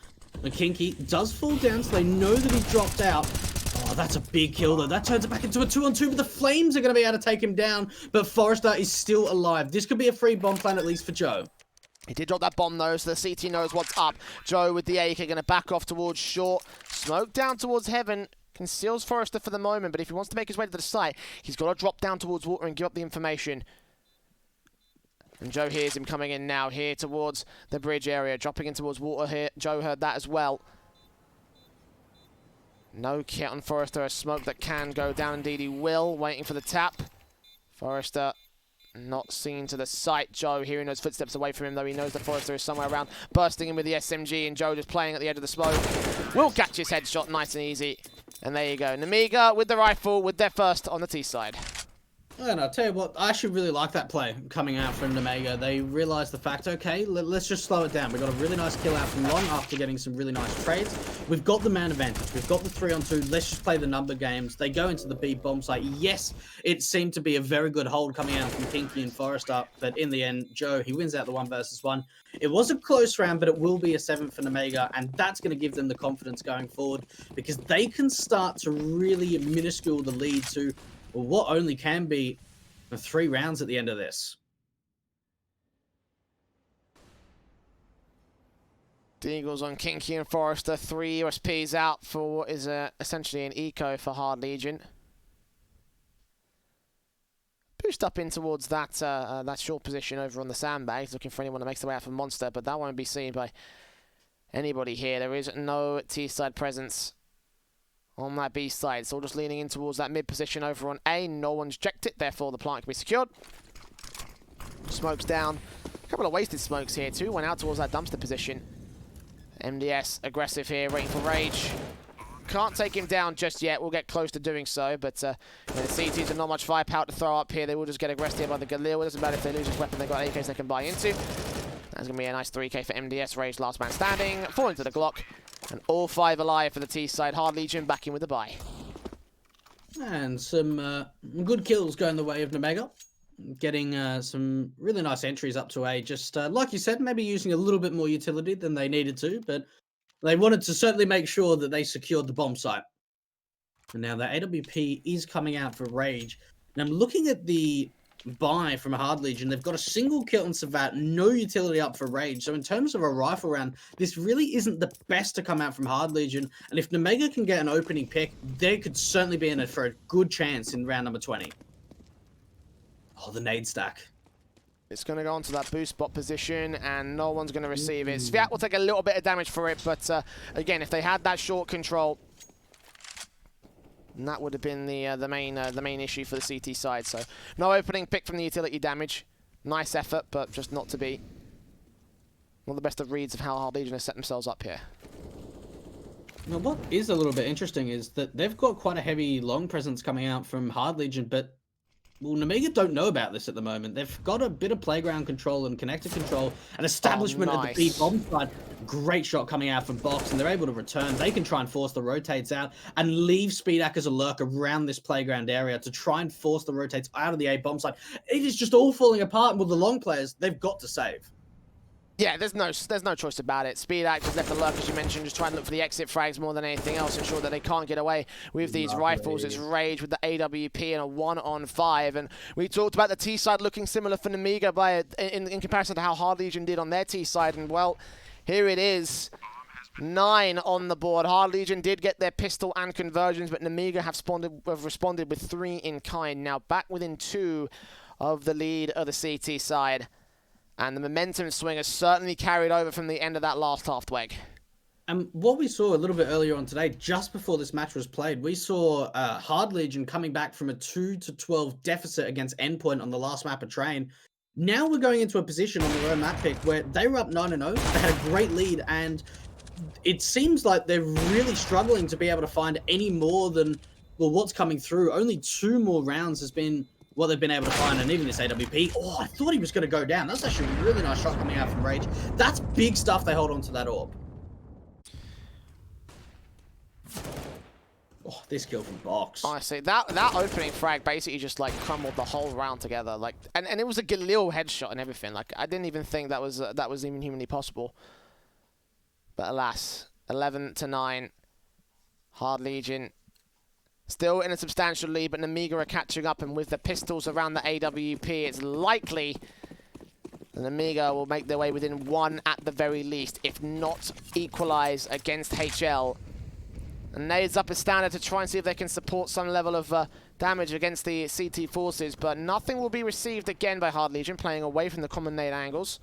The Kinky does fall down, so they know that he dropped out. Oh, that's a big kill, though. That turns it back into a 2-on-2, but the Flames are going to be able to take him down, but Forrester is still alive. This could be a free bomb plan, at least for Joe. He did drop that bomb, though, so the CT knows what's up. Joe with the AK going to back off towards short. Smoke down towards heaven. Conceals Forrester for the moment, but if he wants to make his way to the site, he's got to drop down towards water and give up the information. And Joe hears him coming in now, here towards the bridge area, dropping in towards water here. Joe heard that as well. No kit on Forrester, a smoke that can go down, indeed he will, waiting for the tap. Forrester not seen to the site. Joe hearing those footsteps away from him, though he knows that Forrester is somewhere around, bursting in with the SMG, and Joe just playing at the edge of the smoke. Will catch his headshot nice and easy. And there you go. Nemiga with the rifle with their first on the T side. And I'll tell you what, I actually really like that play coming out from Nemiga. They realised the fact, okay, let's just slow it down. We got a really nice kill out from Long after getting some really nice trades. We've got the man advantage. We've got the 3-on-2. Let's just play the number games. They go into the B bomb site. Yes, it seemed to be a very good hold coming out from Kinky and Forrester, but in the end, Joe, he wins out the 1 versus 1. It was a close round, but it will be a 7 for Nemiga, and that's going to give them the confidence going forward, because they can start to really minuscule the lead to what only can be 3 rounds at the end of this. Deagles on Kinky and Forrester. 3 USPs out for what is essentially an eco for Hard Legion. Boost up in towards that that short position over on the sandbags, looking for anyone that makes their way out from Monster, but that won't be seen by anybody here. There is no T-side presence on that B side, so just leaning in towards that mid position over on A. No one's checked it, therefore the plant can be secured. Smokes down. A couple of wasted smokes here too. Went out towards that dumpster position. MDS aggressive here, waiting for Rage. Can't take him down just yet. We'll get close to doing so, but the CTs have not much firepower to throw up here. They will just get aggressed here by the Galil. It doesn't matter if they lose this weapon. They've got AKs they can buy into. That's going to be a nice 3k for MDS. Rage last man standing. Fall into the Glock. And all 5 alive for the T side. Hard Legion back in with the buy. And some good kills going the way of Nemiga. Getting some really nice entries up to A. Just like you said, maybe using a little bit more utility than they needed to, but they wanted to certainly make sure that they secured the bomb site. And now the AWP is coming out for Rage. And I'm looking at the buy from Hard Legion. They've got a single kill on Savat, no utility up for Rage. So in terms of a rifle round, this really isn't the best to come out from Hard Legion. And if Nemiga can get an opening pick, they could certainly be in it for a good chance in round number 20. Oh, the nade stack. It's going to go onto that boost spot position, and no one's going to receive it. Sviat will take a little bit of damage for it, but again, if they had that short control, that would have been the main issue for the CT side. So no opening pick from the utility damage. Nice effort, but just not to be. One of the best of reads of how Hard Legion has set themselves up here. Now, what is a little bit interesting is that they've got quite a heavy long presence coming out from Hard Legion, but well, Nemiga don't know about this at the moment. They've got a bit of playground control and connector control, an establishment at the B bomb side. Great shot coming out from Box, and they're able to return. They can try and force the rotates out and leave Speedak as a lurk around this playground area to try and force the rotates out of the A bomb side. It is just all falling apart, and with the long players, they've got to save. Yeah, there's no choice about it. Speedak just left the lurk, as you mentioned, just trying to look for the exit frags more than anything else, ensure that they can't get away with these rifles. It's Rage with the AWP and a 1-on-5. And we talked about the T side looking similar for Nemiga in comparison to how Hard Legion did on their T side. And well, here it is. 9 on the board. Hard Legion did get their pistol and conversions, but Nemiga have responded with 3 in kind. Now back within 2 of the lead of the CT side. And the momentum swing has certainly carried over from the end of that last half, Dweg. And what we saw a little bit earlier on today, just before this match was played, we saw Hard Legion coming back from a 2-12 deficit against Endpoint on the last map of Train. Now we're going into a position on their own map pick where they were up 9-0. They had a great lead, and it seems like they're really struggling to be able to find any more than, well, what's coming through. Only 2 more rounds has been what they've been able to find, and even this AWP. Oh, I thought he was going to go down. That's actually a really nice shot coming out from Rage. That's big stuff they hold on to that orb. Oh, this kill from Box. Honestly, that opening frag basically just like crumbled the whole round together. Like, and it was a Galil headshot and everything. Like, I didn't even think that was even humanly possible. But alas, 11-9. Hard Legion still in a substantial lead, but Nemiga are catching up, and with the pistols around the AWP, it's likely that Nemiga will make their way within 1 at the very least, if not equalize against HL. And nades up a standard to try and see if they can support some level of damage against the CT forces, but nothing will be received again by Hard Legion, playing away from the common nade angles.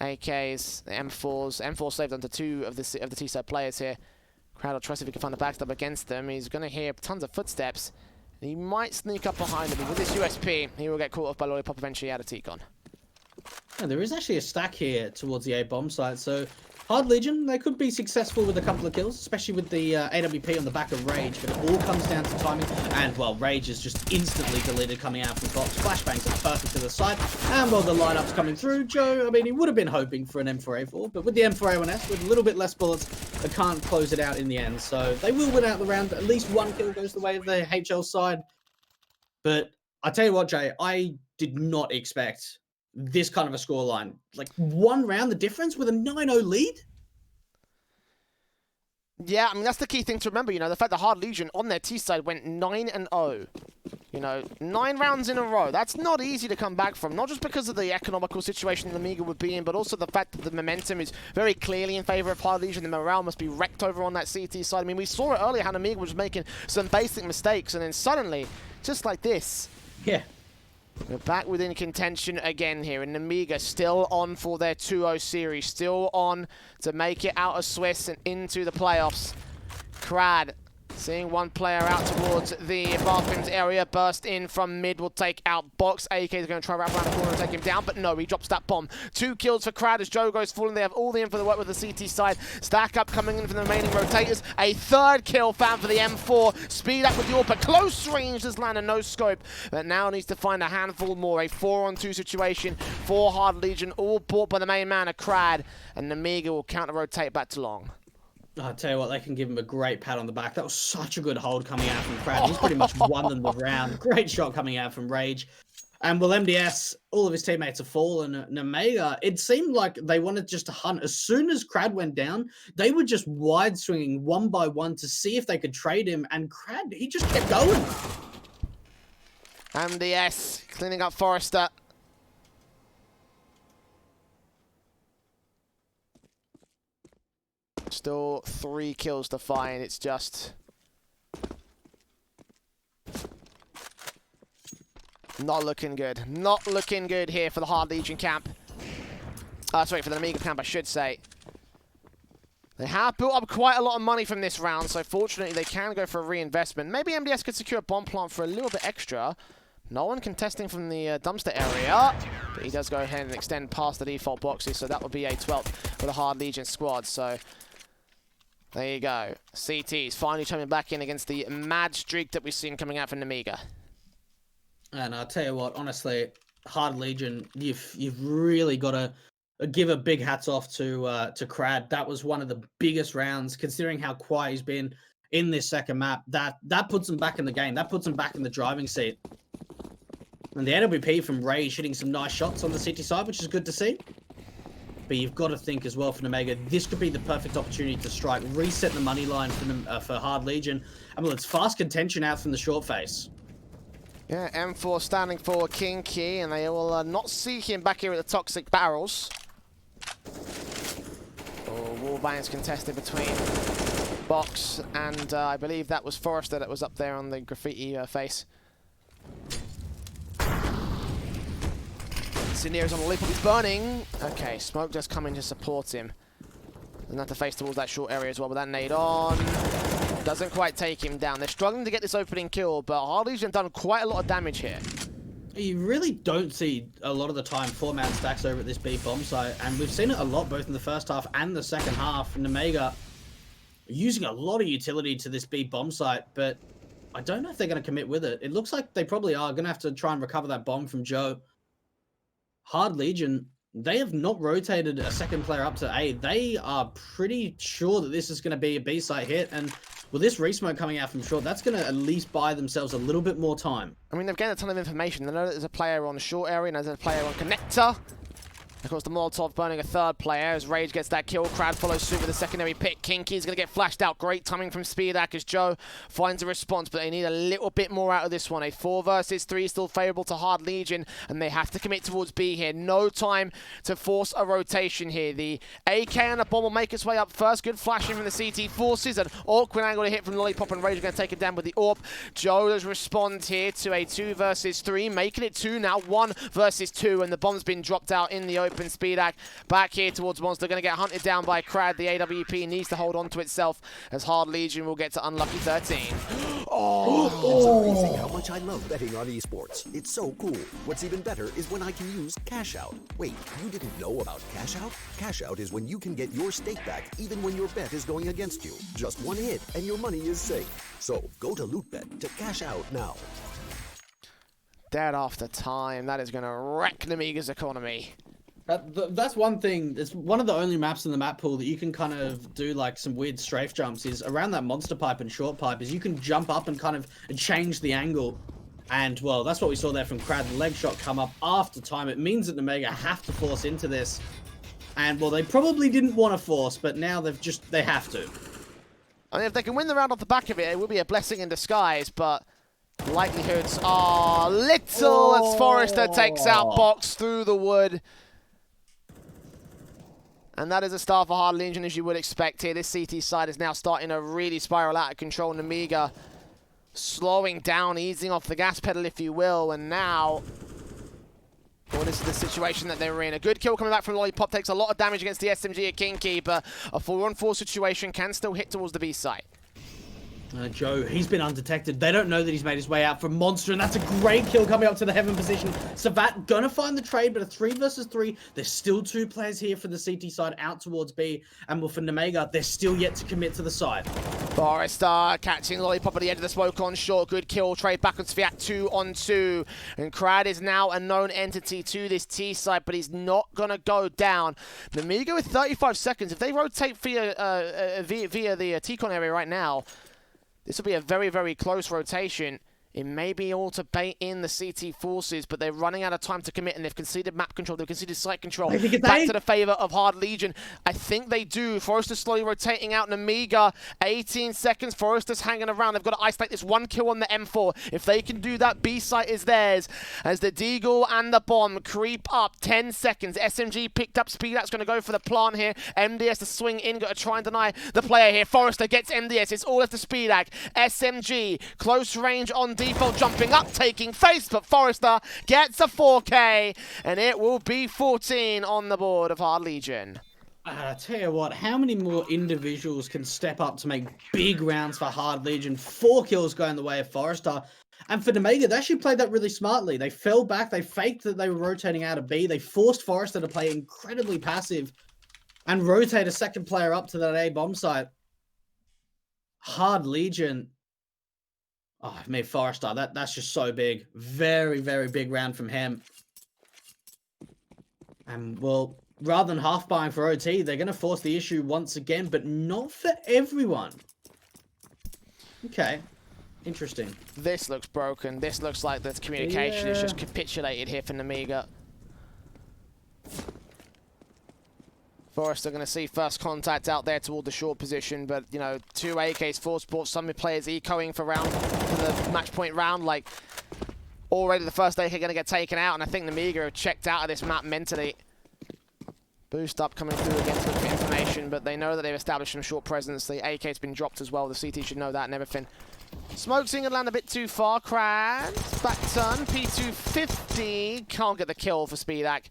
AKs, the M4s. M4 saved onto 2 of the T-side players here. Crowd will trust if he can find a backstab against them. He's going to hear tons of footsteps. And he might sneak up behind him. With this USP, he will get caught off by Lollipop eventually out of T-Con. Yeah, there is actually a stack here towards the A bomb site, so Hard Legion, they could be successful with a couple of kills, especially with the AWP on the back of Rage, but it all comes down to timing, and, well, Rage is just instantly deleted coming out from Box. Flashbangs are perfect to the side, and, well, the light-up's coming through. Joe, I mean, he would have been hoping for an M4A4, but with the M4A1S, with a little bit less bullets, they can't close it out in the end, so they will win out the round. At least 1 kill goes the way of the HL side, but I tell you what, Jay, I did not expect this kind of a scoreline. Like, 1 round, the difference with a 9-0 lead? Yeah, I mean, that's the key thing to remember, you know, the fact that Hard Legion on their T side went 9-0. You know, 9 rounds in a row. That's not easy to come back from, not just because of the economical situation Nemiga would be in, but also the fact that the momentum is very clearly in favor of Hard Legion. The morale must be wrecked over on that CT side. I mean, we saw it earlier how Nemiga was making some basic mistakes, and then suddenly, just like this, yeah, we're back within contention again here, and Nemiga still on for their 2-0 series, still on to make it out of Swiss and into the playoffs. Crad seeing 1 player out towards the bathrooms area, burst in from mid, will take out Box. AK is going to try wrap around the corner and take him down, but no, he drops that bomb. 2 kills for Crad as Joe goes falling. They have all the info to work with the CT side. Stack up coming in from the remaining rotators. A 3rd kill found for the M4. Speed up with the AWP. Close range does land a no scope, but now needs to find a handful more. A 4-on-2 situation for Hard Legion, all bought by the main man of Crad, and Nemiga will counter-rotate back to long. I'll tell you what, they can give him a great pat on the back. That was such a good hold coming out from Crad. He's pretty much won them the round. Great shot coming out from Rage. And will MDS, all of his teammates have fallen. Nemiga, it seemed like they wanted just to hunt. As soon as Crad went down, they were just wide swinging 1 by 1 to see if they could trade him. And Crad, he just kept going. MDS cleaning up Forrester. Still 3 kills to find. It's just not looking good. Not looking good here for the Hard Legion camp. Sorry, for the Nemiga camp, I should say. They have built up quite a lot of money from this round, so fortunately they can go for a reinvestment. Maybe MDS could secure a bomb plant for a little bit extra. No one contesting from the dumpster area, but he does go ahead and extend past the default boxes, so that would be a 12th for the Hard Legion squad. So There you go. CT's finally coming back in against the mad streak that we've seen coming out from Nemiga. And I'll tell you what, honestly, Hard Legion, you've really got to give a big hats off to Crad. That was one of the biggest rounds, considering how quiet he's been in this second map. That puts him back in the game. That puts him back in the driving seat. And the AWP from Rage hitting some nice shots on the CT side, which is good to see. But you've got to think as well for Nemiga, this could be the perfect opportunity to strike, reset the money line for Hard Legion. I mean, it's fast contention out from the short face. Yeah, M4 standing for Kinky, and they will not see him back here at the Toxic Barrels. Oh, wallbangs contested between Box and I believe that was Forrester that was up there on the graffiti face. Cinero's on the lollipop, he's burning. Okay, Smoke just coming to support him. Doesn't have to face towards that short area as well, but that nade on. Doesn't quite take him down. They're struggling to get this opening kill, but Hard Legion have done quite a lot of damage here. You really don't see a lot of the time 4-man stacks over at this B bomb site, and we've seen it a lot both in the first half and the second half. Nemiga using a lot of utility to this B bomb site, but I don't know if they're going to commit with it. It looks like they probably are going to have to try and recover that bomb from Joe. Hard Legion, they have not rotated a second player up to A. They are pretty sure that this is going to be a B site hit, and with this resmoke coming out from short, that's going to at least buy themselves a little bit more time. I mean, they've gained a ton of information. They know that there's a player on short area and there's a player on connector. Of course, the Molotov burning a third player as Rage gets that kill. Crad follows suit with a secondary pick. Kinky's going to get flashed out. Great timing from Speedak as Joe finds a response, but they need a little bit more out of this one. A 4 versus 3 still favourable to Hard Legion, and they have to commit towards B here. No time to force a rotation here. The AK and the bomb will make its way up first. Good flashing from the CT forces. An awkward angle to hit from Lollipop, and Rage are going to take it down with the AWP. Joe does respond here to a 2 versus 3, making it 2 now. 1 versus 2, and the bomb's been dropped out in the open. Speedak back here towards Monster, going to get hunted down by Crad. The AWP needs to hold on to itself as Hard Legion will get to unlucky 13. It's amazing how much I love betting on esports. It's so cool. What's even better is when I can use Cash Out. Wait, you didn't know about Cash Out? Cash Out is when you can get your stake back even when your bet is going against you. Just one hit and your money is safe. So go to LOOT.BET to cash out now. Dead after time. That is going to wreck Nemiga's economy. That's one thing. It's one of the only maps in the map pool that you can kind of do like some weird strafe jumps is around that monster pipe and short pipe is you can jump up and kind of change the angle. And well, that's what we saw there from Crad. The leg shot come up after time. It means that Nemiga have to force into this. And well, they probably didn't want to force, but now they have to. I mean, if they can win the round off the back of it, it will be a blessing in disguise, but likelihoods are little as Forrester takes out Box through the wood. And that is a start for Hard Legion, as you would expect here. This CT side is now starting to really spiral out of control. Nemiga slowing down, easing off the gas pedal, if you will. And now, well, this is the situation that they're in. A good kill coming back from Lollipop. Takes a lot of damage against the SMG at Kinky, but a 4-on-4 situation can still hit towards the B site. Joe, he's been undetected. They don't know that he's made his way out from Monster, and that's a great kill coming up to the heaven position. Savat gonna find the trade, but a 3 versus 3. There's still 2 players here for the CT side out towards B, and well, for Nemiga, they're still yet to commit to the side. Forrester catching Lollipop at the edge of the smoke on short. Good kill. Trade back on Sviat 2-on-2. And Crad is now a known entity to this T side, but he's not going to go down. Nemiga with 35 seconds. If they rotate via the T-con area right now, this will be a very, very close rotation. It may be all to bait in the CT forces, but they're running out of time to commit, and they've conceded map control, they've conceded site control. Back to the favor of Hard Legion. I think they do. Forrester slowly rotating out. Nemiga, 18 seconds. Forrester's hanging around. They've got to isolate this 1 kill on the M4. If they can do that, B site is theirs. As the Deagle and the bomb creep up. 10 seconds. SMG picked up. Speedak's going to go for the plant here. MDS to swing in. Got to try and deny the player here. Forrester gets MDS. It's all left to Speedak. SMG, close range on default, jumping up, taking face, but Forrester gets a 4K, and it will be 14 on the board of Hard Legion. I tell you what, how many more individuals can step up to make big rounds for Hard Legion? 4 kills going the way of Forrester. And for Nemiga, they actually played that really smartly. They fell back, they faked that they were rotating out of B, they forced Forrester to play incredibly passive and rotate a second player up to that A bomb site. Hard Legion. Oh, I mean, Forrester, that's just so big. Very, very big round from him. And, well, rather than half buying for OT, they're going to force the issue once again, but not for everyone. Okay. Interesting. This looks broken. This looks like the communication is just capitulated here for Nemiga. Forrester going to see first contact out there toward the short position, but, you know, 2 AKs, 4 sports, some players ecoing for the match point round. Like, already the first AK going to get taken out, and I think Nemiga have checked out of this map mentally. Boost up coming through again to look for information, but they know that they've established some short presence. The AK's been dropped as well. The CT should know that and everything. Smoke's going to land a bit too far. Crad, back turn, P250. Can't get the kill for Speedak.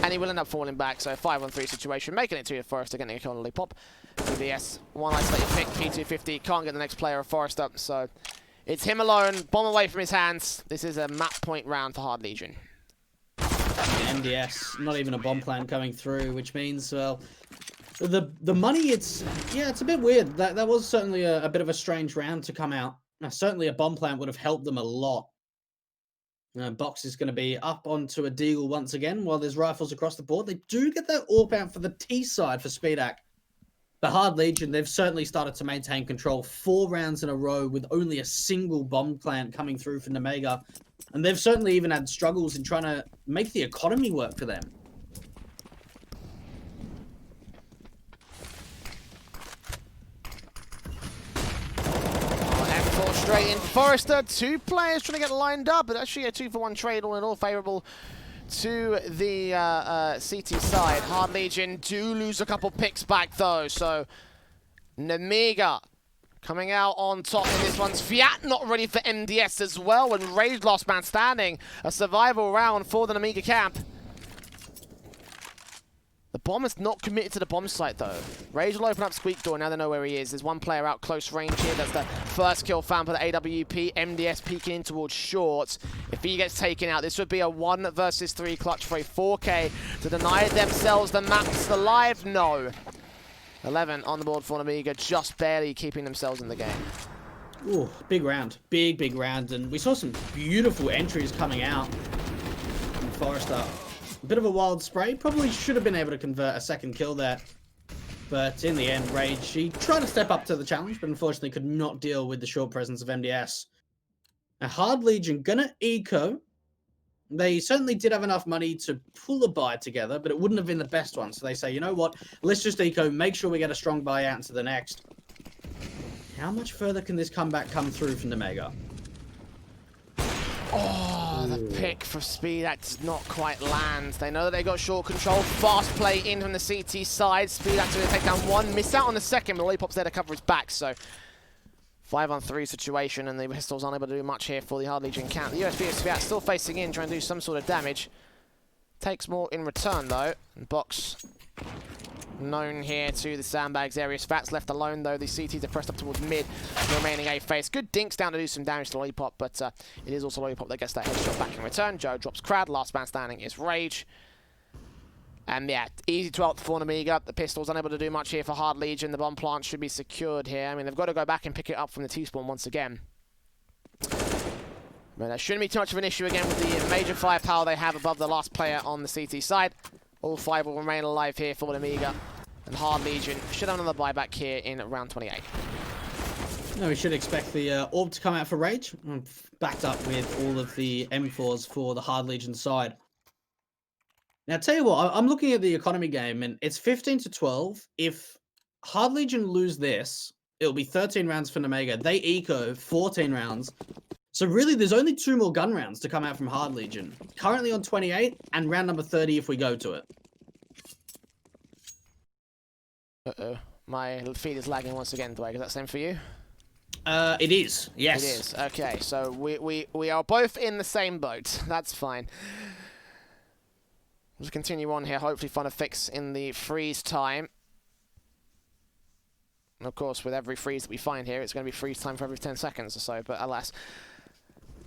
And he will end up falling back, so 5-on-3 situation, making it to Forrester, getting a kill on Lollipop. BDS, one isolated pick, P250, can't get the next player of Forrester, so it's him alone, bomb away from his hands. This is a map point round for Hard Legion. MDS, not even a bomb plan coming through, which means, well, the money, it's a bit weird. That was certainly a bit of a strange round to come out. Now, certainly a bomb plan would have helped them a lot. Box is going to be up onto a deagle once again while there's rifles across the board. They do get that AWP out for the T side for Speedak. The Hard Legion, they've certainly started to maintain control 4 rounds in a row with only a single bomb plant coming through for Nemiga. And they've certainly even had struggles in trying to make the economy work for them. Straight in Forrester, 2 players trying to get lined up, but actually a 2-for-1 trade all in all, favourable to the CT side. Hard Legion do lose a couple picks back though, so Nemiga coming out on top in this one. Fiat not ready for MDS as well, and Rage last man standing. A survival round for the Nemiga camp. The bomb is not committed to the bomb site, though. Rage will open up Squeak Door. Now they know where he is. There's one player out close range here. That's the first kill found for the AWP. MDS peeking in towards short. If he gets taken out, this would be a 1 versus 3 clutch for a 4K to deny themselves the map's alive. No. 11 on the board for Nemiga, just barely keeping themselves in the game. Ooh, big round. Big round. And we saw some beautiful entries coming out from Forrester. A bit of a wild spray. Probably should have been able to convert a second kill there. But in the end, Rage, she tried to step up to the challenge, but unfortunately could not deal with the short presence of MDS. A Hard Legion gonna eco. They certainly did have enough money to pull a buy together, but it wouldn't have been the best one. So they say, you know what? Let's just eco, make sure we get a strong buy out into the next. How much further can this comeback come through from Nemiga? Oh, the pick for Speedak does not quite land. They know that they got short control. Fast play in from the CT side. Speedak's going to take down 1. Miss out on the second, but Lollipop's there to cover his back. So 5-on-3 situation, and the pistols aren't able to do much here for the Hard Legion camp. The USB is Fiat still facing in, trying to do some sort of damage. Takes more in return, though. And Box known here to the sandbags area. Fat's left alone, though. The CTs are pressed up towards mid. The remaining A face. Good dinks down to do some damage to Lollipop, but it is also Lollipop that gets that headshot back in return. Joe drops Crad. Last man standing is Rage. And yeah, easy 12th for Nemiga. The pistol's unable to do much here for Hard Legion. The bomb plant should be secured here. I mean, they've got to go back and pick it up from the T-spawn once again. But that shouldn't be too much of an issue again with the major firepower they have above the last player on the CT side. All 5 will remain alive here for Nemiga. And Hard Legion should have another buyback here in round 28. No, we should expect the orb to come out for Rage. Backed up with all of the M4s for the Hard Legion side. Now, tell you what, I'm looking at the economy game, and it's 15-12. If Hard Legion lose this, it'll be 13 rounds for Nemiga. They eco 14 rounds. So really, there's only 2 more gun rounds to come out from Hard Legion. Currently on 28, and round number 30 if we go to it. Uh-oh. My feed is lagging once again, Dwight. Is that the same for you? It is, yes. It is. Okay, so we are both in the same boat. That's fine. Let's continue on here. Hopefully find a fix in the freeze time. And of course, with every freeze that we find here, it's going to be freeze time for every 10 seconds or so, but alas.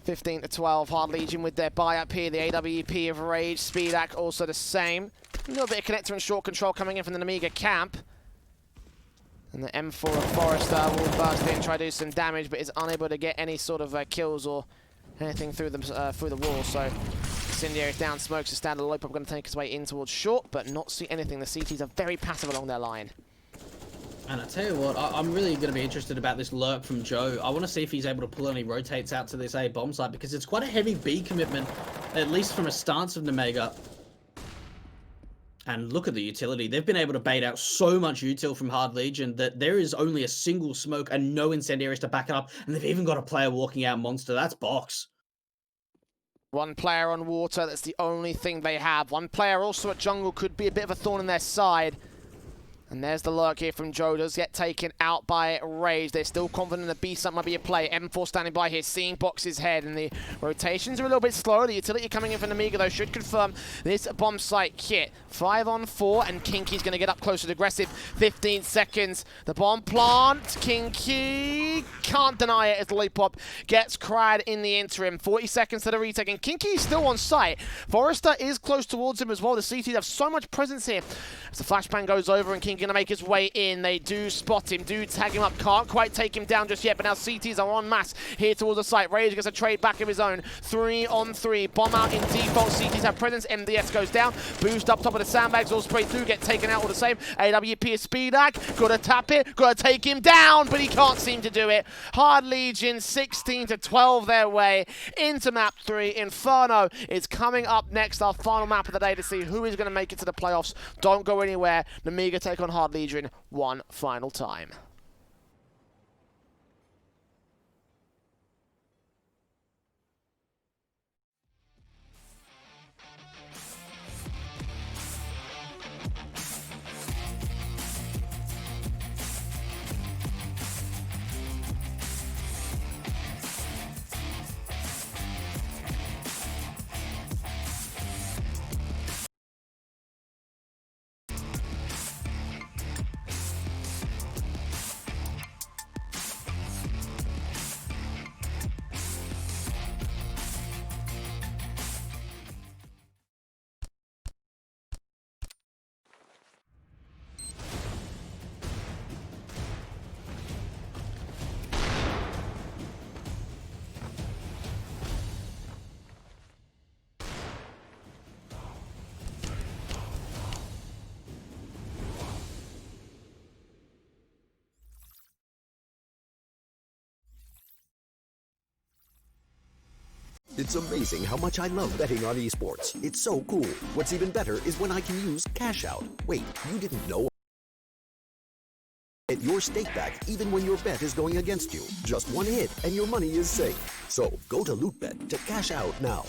15-12, Hard Legion with their buy up here. The AWP of Rage, Speedak also the same. A little bit of connector and short control coming in from the Nemiga camp. And the M4 of Forrester will burst in, try to do some damage, but is unable to get any sort of kills or anything through the wall. So Incendiary is down, Smokes is down. The Loop going to take his way in towards short, but not see anything. The CTs are very passive along their line. And I tell you what, I'm really going to be interested about this lurk from Joe. I want to see if he's able to pull any rotates out to this A bomb site, because it's quite a heavy B commitment, at least from a stance of Nemiga. And look at the utility. They've been able to bait out so much util from Hard Legion that there is only a single smoke and no incendiaries to back it up. And they've even got a player walking out monster. That's box. One player on water, that's the only thing they have. One player also at jungle could be a bit of a thorn in their side. And there's the lurk here from Joe. Does get taken out by Rage. They're still confident that B-Sub might be a play. M4 standing by here, seeing Box's head. And the rotations are a little bit slower. The utility coming in from Nemiga, though, should confirm this bomb site kit. 5 on 4, and Kinky's going to get up close and aggressive. 15 seconds. The bomb plant. Kinky can't deny it as the Lollipop gets cried in the interim. 40 seconds to the retake, and Kinky is still on site. Forrester is close towards him as well. The CTs have so much presence here. As the flashbang goes over, and Kinky going to make his way in. They do spot him, do tag him up, can't quite take him down just yet, but now CTs are en masse here towards the site. Rage gets a trade back of his own. 3 on 3, bomb out in default. CTs have presence, MDS goes down, boost up top of the sandbags, all spray through, get taken out all the same. AWP is speed hack, gotta tap it, gotta take him down, but he can't seem to do it. Hard Legion 16-12 their way into map 3. Inferno is coming up next, our final map of the day, to see who is going to make it to the playoffs. Don't go anywhere. Nemiga take on Hard Legion one final time. It's amazing how much I love betting on esports. It's so cool. What's even better is when I can use Cash Out. Wait, you didn't know? Get your stake back even when your bet is going against you. Just one hit and your money is safe. So go to LOOT.BET to cash out now.